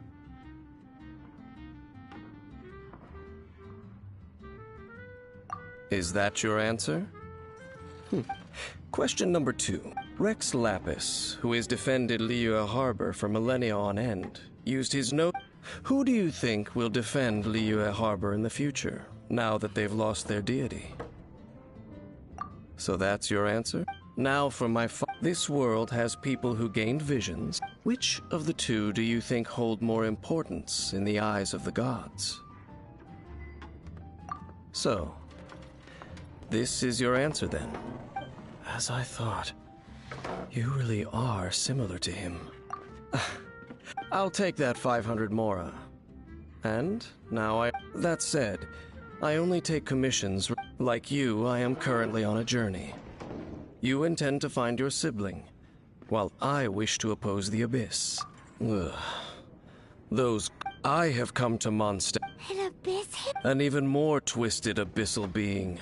Is that your answer? Question number 2. Rex Lapis, who has defended Liyue Harbor for millennia on end, used his note. Who do you think will defend Liyue Harbor in the future, now that they've lost their deity? So that's your answer? Now for my this world has people who gained visions. Which of the two do you think hold more importance in the eyes of the gods? So, this is your answer then. As I thought. You really are similar to him. I'll take that 500 mora. And now That said, I only take commissions. Like you, I am currently on a journey. You intend to find your sibling, while I wish to oppose the Abyss. Ugh. I have come to Mondstadt. An abyss? An even more twisted abyssal being.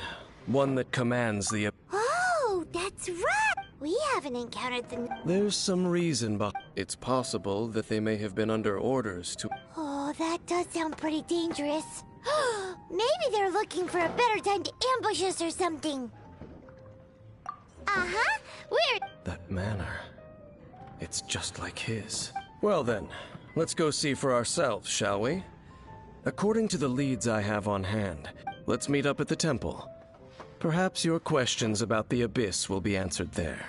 One that commands the... Oh, that's right! We haven't encountered the... There's some reason, but it's possible that they may have been under orders to... Oh, that does sound pretty dangerous. Maybe they're looking for a better time to ambush us or something. Uh-huh, we're... That manner. It's just like his. Well then, let's go see for ourselves, shall we? According to the leads I have on hand, let's meet up at the temple. Perhaps your questions about the Abyss will be answered there.